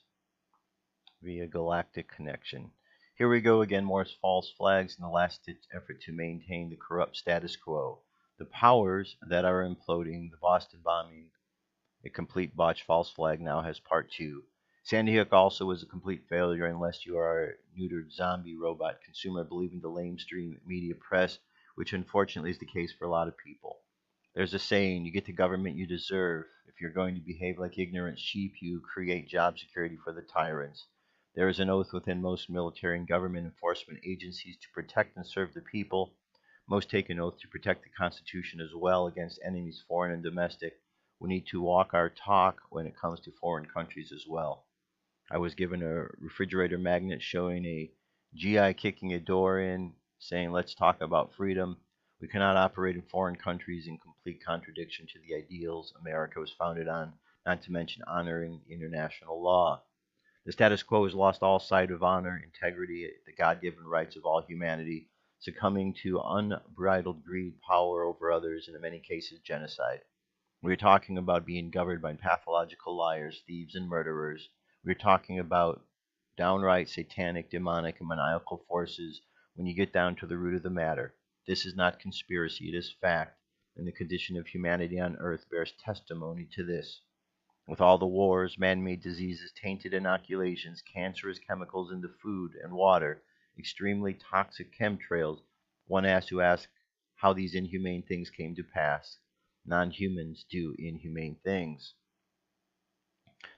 via galactic connection. Here we go again, more false flags in the last-ditch effort to maintain the corrupt status quo. The powers that are imploding, the Boston bombing, a complete botch false flag now has part 2. Sandy Hook also was a complete failure unless you are a neutered zombie robot consumer believing the lamestream media press, which unfortunately is the case for a lot of people. There's a saying, you get the government you deserve. If you're going to behave like ignorant sheep, you create job security for the tyrants. There is an oath within most military and government enforcement agencies to protect and serve the people. Most take an oath to protect the Constitution as well against enemies foreign and domestic. We need to walk our talk when it comes to foreign countries as well. I was given a refrigerator magnet showing a GI kicking a door in, saying, "Let's talk about freedom," We cannot operate in foreign countries in complete contradiction to the ideals America was founded on, not to mention honoring international law. The status quo has lost all sight of honor, integrity, the God-given rights of all humanity, succumbing to unbridled greed, power over others, and in many cases genocide. We're talking about being governed by pathological liars, thieves, and murderers. We're talking about downright satanic, demonic, and maniacal forces when you get down to the root of the matter. This is not conspiracy, it is fact, and the condition of humanity on earth bears testimony to this. With all the wars, man-made diseases, tainted inoculations, cancerous chemicals in the food and water, extremely toxic chemtrails, one has to ask how these inhumane things came to pass. Non-humans do inhumane things.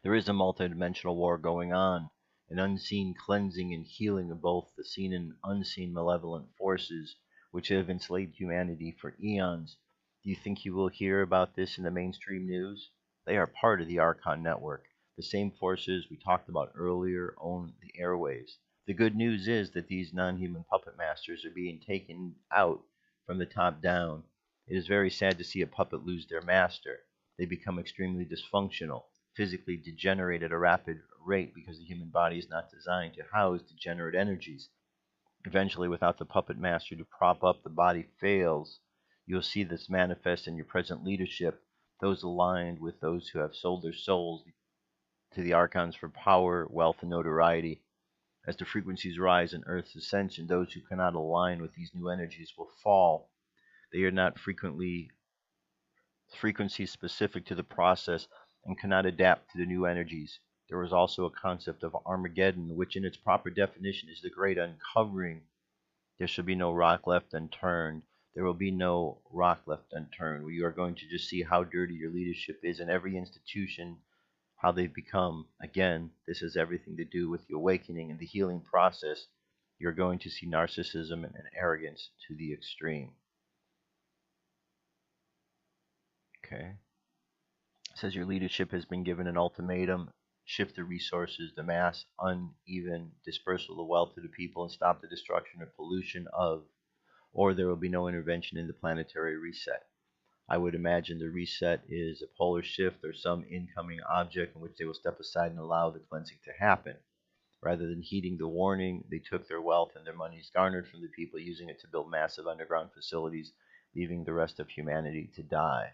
There is a multidimensional war going on, an unseen cleansing and healing of both the seen and unseen malevolent forces which have enslaved humanity for eons. Do you think you will hear about this in the mainstream news? They are part of the Archon network. The same forces we talked about earlier own the airwaves. The good news is that these non-human puppet masters are being taken out from the top down. It is very sad to see a puppet lose their master. They become extremely dysfunctional, physically degenerate at a rapid rate because the human body is not designed to house degenerate energies. Eventually, without the puppet master to prop up, the body fails. You'll see this manifest in your present leadership, those aligned with those who have sold their souls to the archons for power, wealth, and notoriety. As the frequencies rise in Earth's ascension, those who cannot align with these new energies will fall. They are not frequencies specific to the process and cannot adapt to the new energies. There is also a concept of Armageddon, which in its proper definition is the great uncovering. There shall be no rock left unturned. There will be no rock left unturned. You are going to just see how dirty your leadership is in every institution, how they've become. Again, this has everything to do with the awakening and the healing process. You're going to see narcissism and arrogance to the extreme. Okay. It says your leadership has been given an ultimatum. Shift the resources, the mass, uneven dispersal of wealth to the people, and stop the destruction or pollution of, or there will be no intervention in the planetary reset. I would imagine the reset is a polar shift or some incoming object in which they will step aside and allow the cleansing to happen. Rather than heeding the warning, they took their wealth and their monies garnered from the people, using it to build massive underground facilities, leaving the rest of humanity to die.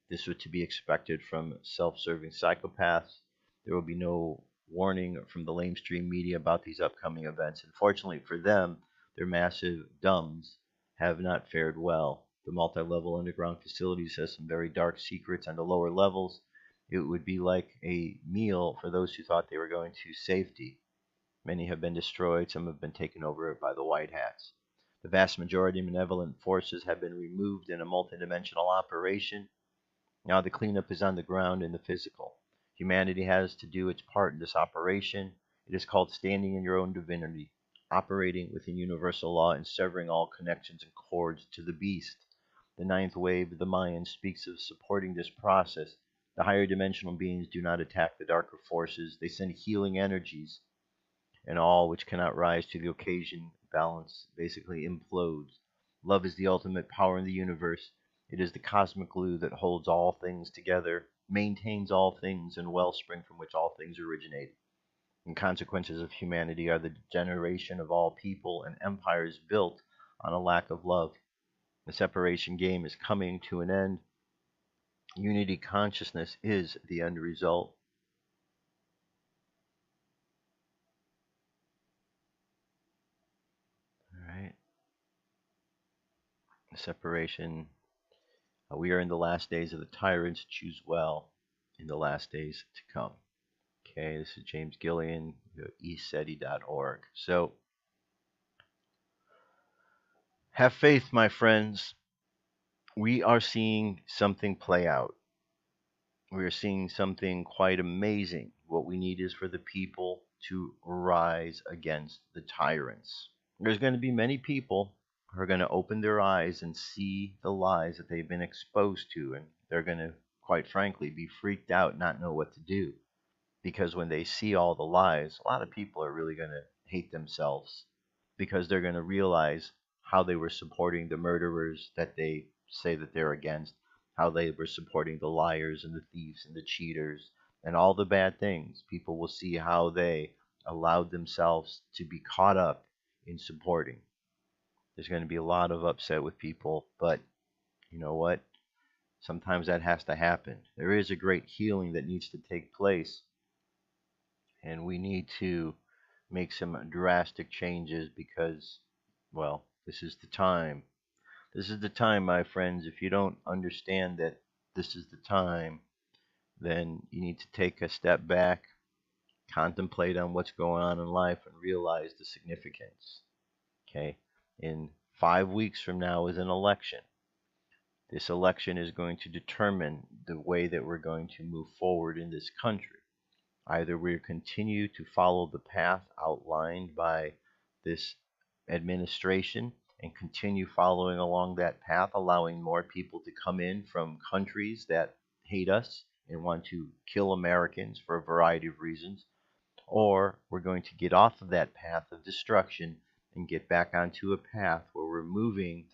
This was to be expected from self-serving psychopaths. There will be no warning from the lamestream media about these upcoming events. Unfortunately for them, their massive dumbs have not fared well. The multi-level underground facilities has some very dark secrets on the lower levels. It would be like a meal for those who thought they were going to safety. Many have been destroyed, some have been taken over by the White Hats. The vast majority of malevolent forces have been removed in a multidimensional operation. Now the cleanup is on the ground in the physical. Humanity has to do its part in this operation. It is called standing in your own divinity, operating within universal law and severing all connections and cords to the beast. The ninth wave of the Mayans speaks of supporting this process. The higher dimensional beings do not attack the darker forces. They send healing energies, and all which cannot rise to the occasion, balance basically implodes. Love is the ultimate power in the universe. It is the cosmic glue that holds all things together, maintains all things, and wellspring from which all things originate. And consequences of humanity are the degeneration of all people and empires built on a lack of love. The separation game is coming to an end. Unity consciousness is the end result. All right. Separation. We are in the last days of the tyrants. Choose well in the last days to come. Okay, this is James Gillian, eSETI.org. So, have faith, my friends. We are seeing something play out. We are seeing something quite amazing. What we need is for the people to rise against the tyrants. There's going to be many people who are going to open their eyes and see the lies that they've been exposed to, and they're going to, quite frankly, be freaked out, not know what to do. Because when they see all the lies, a lot of people are really going to hate themselves, because they're going to realize how they were supporting the murderers that they say that they're against, how they were supporting the liars and the thieves and the cheaters and all the bad things. People will see how they allowed themselves to be caught up in supporting. There's going to be a lot of upset with people, but you know what? Sometimes that has to happen. There is a great healing that needs to take place, and we need to make some drastic changes because, well, this is the time. This is the time, my friends. If you don't understand that this is the time, then you need to take a step back, contemplate on what's going on in life, and realize the significance. Okay? In 5 weeks from now is an election. This election is going to determine the way that we're going to move forward in this country. Either we continue to follow the path outlined by this administration and continue following along that path, allowing more people to come in from countries that hate us and want to kill Americans for a variety of reasons, or we're going to get off of that path of destruction and get back onto a path where we're moving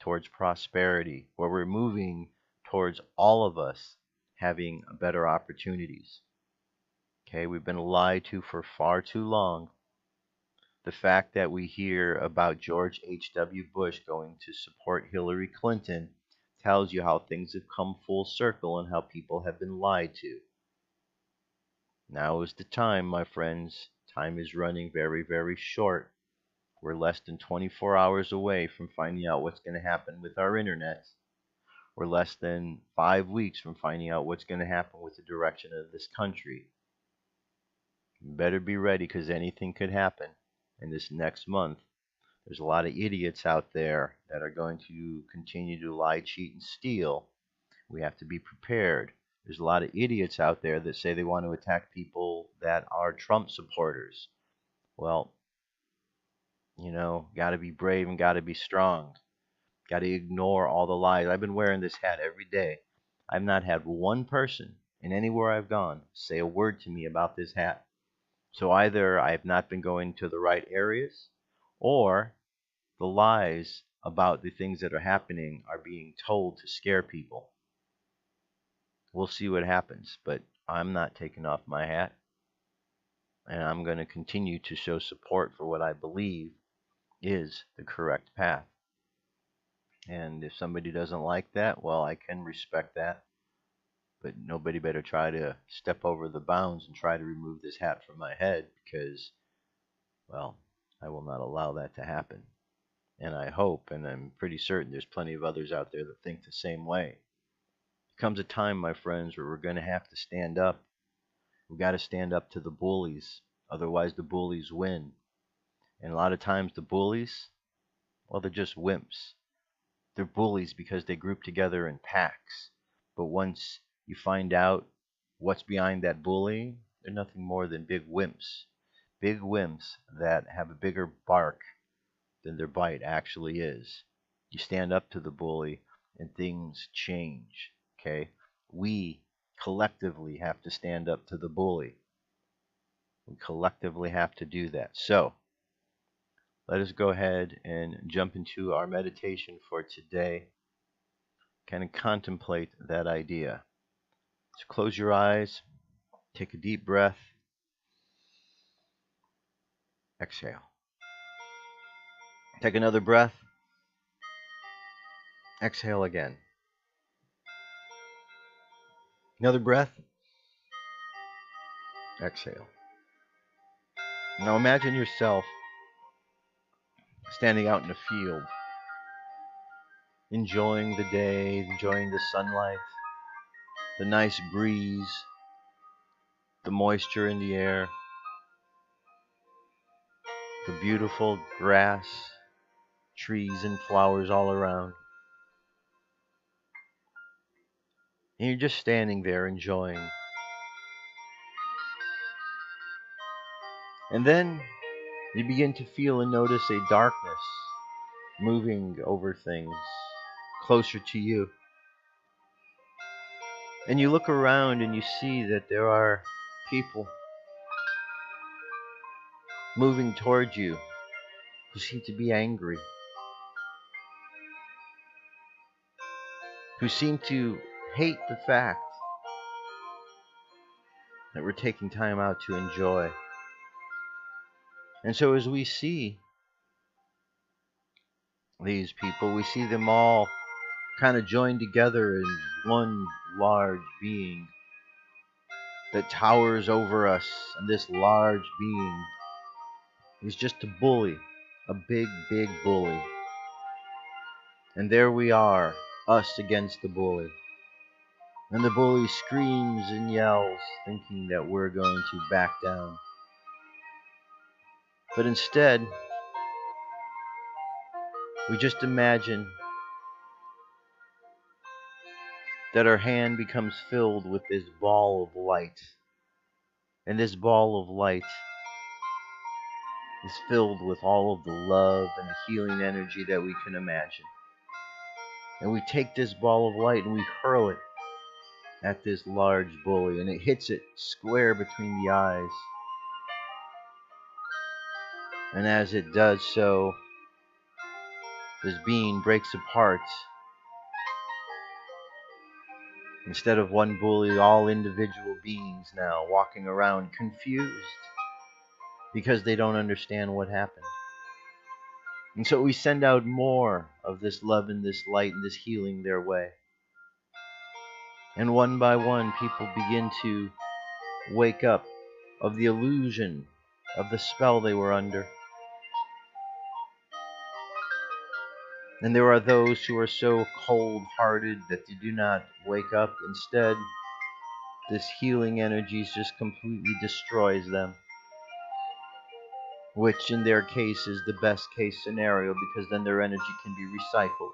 towards prosperity, where we're moving towards all of us having better opportunities. Okay, we've been lied to for far too long. The fact that we hear about George H.W. Bush going to support Hillary Clinton tells you how things have come full circle and how people have been lied to. Now is the time, my friends. Time is running very, very short. We're less than 24 hours away from finding out what's going to happen with our internet. We're less than 5 weeks from finding out what's going to happen with the direction of this country. You better be ready, because anything could happen in this next month. There's a lot of idiots out there that are going to continue to lie, cheat, and steal. We have to be prepared. There's a lot of idiots out there that say they want to attack people that are Trump supporters. Well, you know, got to be brave and got to be strong. Got to ignore all the lies. I've been wearing this hat every day. I've not had one person in anywhere I've gone say a word to me about this hat. So either I have not been going to the right areas, or the lies about the things that are happening are being told to scare people. We'll see what happens, but I'm not taking off my hat, and I'm going to continue to show support for what I believe is the correct path. And if somebody doesn't like that, well, I can respect that. But nobody better try to step over the bounds and try to remove this hat from my head, because, well, I will not allow that to happen. And I hope, and I'm pretty certain there's plenty of others out there that think the same way. There comes a time, my friends, where we're going to have to stand up. We've got to stand up to the bullies. Otherwise, the bullies win. And a lot of times the bullies, well, they're just wimps. They're bullies because they group together in packs. But once you find out what's behind that bully, they're nothing more than big wimps. Big wimps that have a bigger bark than their bite actually is. You stand up to the bully and things change. Okay? We collectively have to stand up to the bully. We collectively have to do that. So, let us go ahead and jump into our meditation for today. Kind of contemplate that idea. So close your eyes, take a deep breath, exhale. Take another breath, exhale again. Another breath, exhale. Now imagine yourself standing out in a field, enjoying the day, enjoying the sunlight, the nice breeze, the moisture in the air, the beautiful grass, trees and flowers all around. And you're just standing there enjoying. And then you begin to feel and notice a darkness moving over things closer to you. And you look around and you see that there are people moving towards you who seem to be angry. who seem to hate the fact that we're taking time out to enjoy. And so as we see these people, we see them all kind of joined together in one large being that towers over us. And this large being is just a bully, a big, big bully. And there we are, us against the bully. And the bully screams and yells, thinking that we're going to back down. But instead, we just imagine that our hand becomes filled with this ball of light. And this ball of light is filled with all of the love and the healing energy that we can imagine. And we take this ball of light and we hurl it at this large bully, and it hits it square between the eyes. And as it does so, this being breaks apart. Instead of one bully, all individual beings now walking around confused because they don't understand what happened. And so we send out more of this love and this light and this healing their way. And one by one, people begin to wake up of the illusion of the spell they were under. And there are those who are so cold-hearted that they do not wake up. Instead, this healing energy just completely destroys them, which in their case is the best case scenario, because then their energy can be recycled.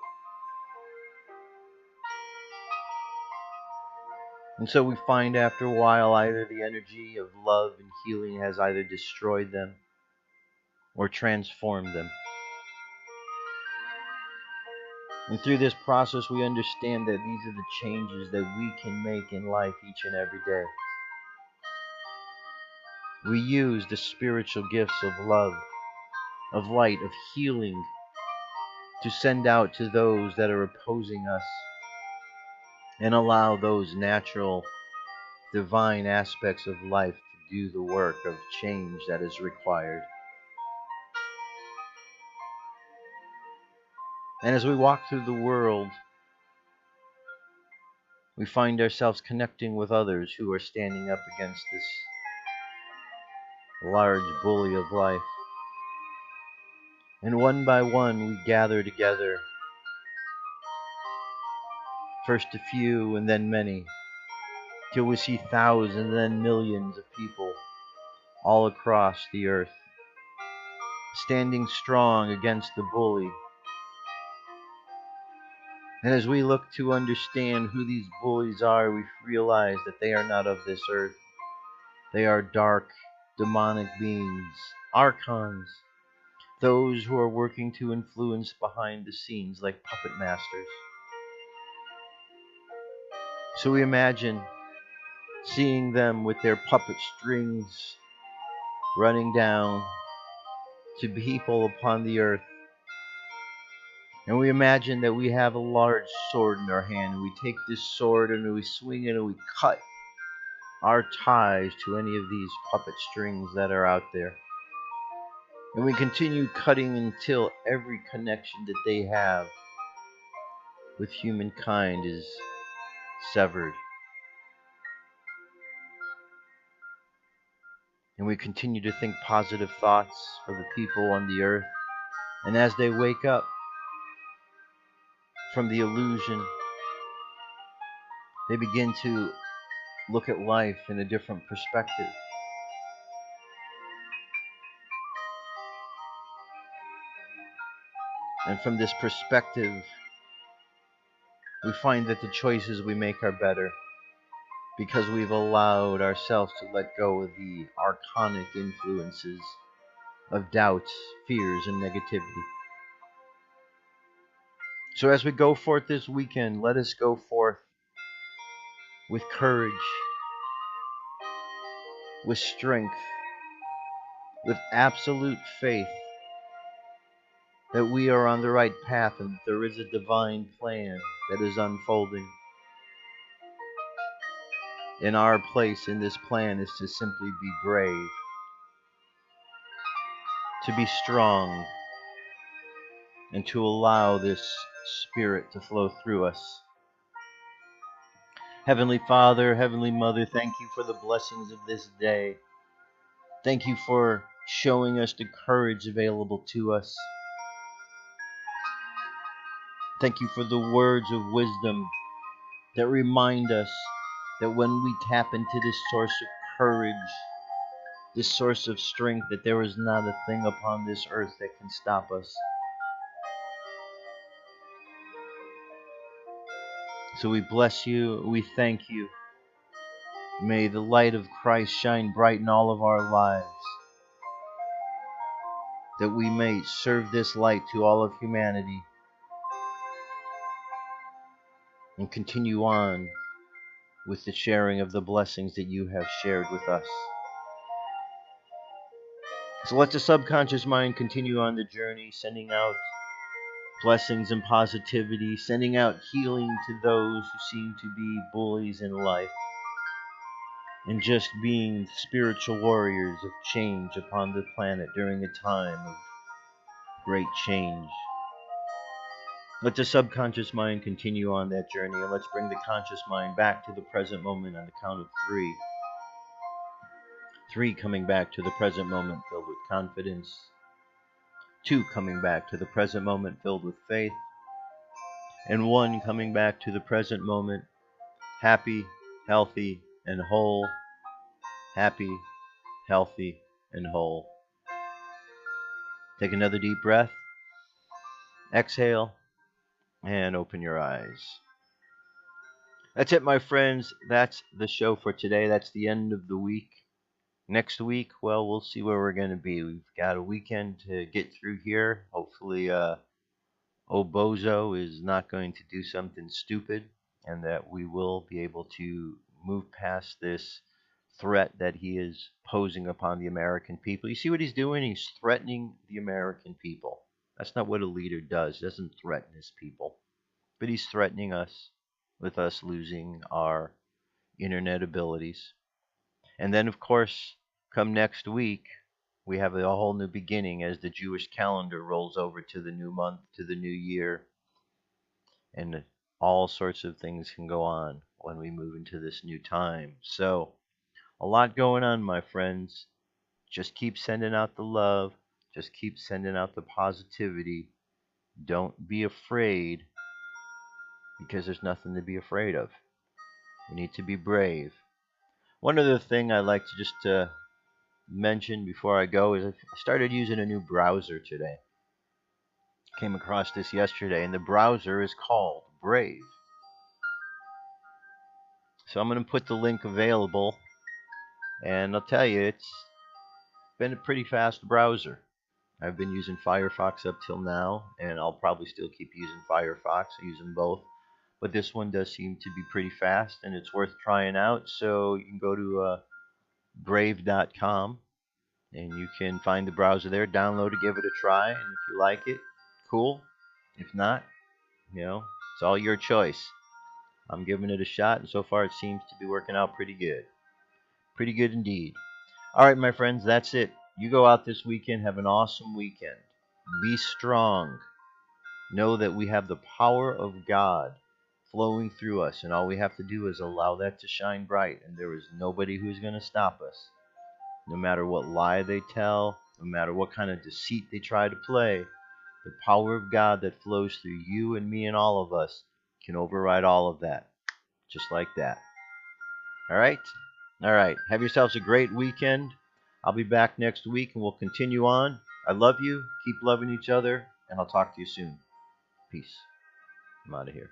And so we find after a while either the energy of love and healing has either destroyed them or transformed them. And through this process we understand that these are the changes that we can make in life each and every day. We use the spiritual gifts of love, of light, of healing to send out to those that are opposing us, and allow those natural, divine aspects of life to do the work of change that is required. And as we walk through the world, we find ourselves connecting with others who are standing up against this large bully of life. And one by one we gather together, first a few and then many, till we see thousands and then millions of people all across the earth, standing strong against the bully. And as we look to understand who these bullies are, we realize that they are not of this earth. They are dark, demonic beings, archons, those who are working to influence behind the scenes like puppet masters. So we imagine seeing them with their puppet strings running down to people upon the earth. And we imagine that we have a large sword in our hand, and we take this sword and we swing it and we cut our ties to any of these puppet strings that are out there. And we continue cutting until every connection that they have with humankind is severed. And we continue to think positive thoughts for the people on the earth. And as they wake up from the illusion, they begin to look at life in a different perspective. And from this perspective, we find that the choices we make are better, because we've allowed ourselves to let go of the archonic influences of doubts, fears, and negativity. So as we go forth this weekend, let us go forth with courage, with strength, with absolute faith, that we are on the right path and that there is a divine plan that is unfolding. And our place in this plan is to simply be brave, to be strong, and to allow this spirit to flow through us. Heavenly Father, Heavenly Mother, thank you for the blessings of this day. Thank you for showing us the courage available to us. Thank you for the words of wisdom that remind us that when we tap into this source of courage, this source of strength, that there is not a thing upon this earth that can stop us. So we bless you, we thank you. May the light of Christ shine bright in all of our lives, that we may serve this light to all of humanity and continue on with the sharing of the blessings that you have shared with us. So let the subconscious mind continue on the journey, sending out blessings and positivity, sending out healing to those who seem to be bullies in life, and just being spiritual warriors of change upon the planet during a time of great change. Let the subconscious mind continue on that journey, and let's bring the conscious mind back to the present moment on the count of 3. 3 coming back to the present moment filled with confidence. 2 coming back to the present moment filled with faith. And 1 coming back to the present moment happy, healthy, and whole. Happy, healthy, and whole. Take another deep breath. Exhale, and open your eyes. That's it, my friends. That's the show for today. That's the end of the week. Next week, well, we'll see where we're going to be. We've got a weekend to get through here. Hopefully, Obozo is not going to do something stupid, and that we will be able to move past this threat that he is posing upon the American people. You see what he's doing? He's threatening the American people. That's not what a leader does. He doesn't threaten his people. But he's threatening us with us losing our internet abilities. And then, of course, come next week, we have a whole new beginning as the Jewish calendar rolls over to the new month, to the new year. And all sorts of things can go on when we move into this new time. So, a lot going on, my friends. Just keep sending out the love. Just keep sending out the positivity. Don't be afraid, because there's nothing to be afraid of. We need to be brave. One other thing I'd like to just mention before I go is I started using a new browser today. Came across this yesterday, and the browser is called Brave. So I'm going to put the link available, and I'll tell you, it's been a pretty fast browser. I've been using Firefox up till now, and I'll probably still keep using Firefox. I use them both. But this one does seem to be pretty fast, and it's worth trying out. So you can go to brave.com, and you can find the browser there, download it, give it a try, and if you like it, cool. If not, it's all your choice. I'm giving it a shot, and so far it seems to be working out pretty good. Pretty good indeed. All right, my friends, that's it. You go out this weekend, have an awesome weekend. Be strong. Know that we have the power of God flowing through us, and all we have to do is allow that to shine bright, and there is nobody who's going to stop us. No matter what lie they tell, no matter what kind of deceit they try to play, the power of God that flows through you and me and all of us can override all of that. Just like that. All right? All right. Have yourselves a great weekend. I'll be back next week, and we'll continue on. I love you. Keep loving each other, and I'll talk to you soon. Peace. I'm out of here.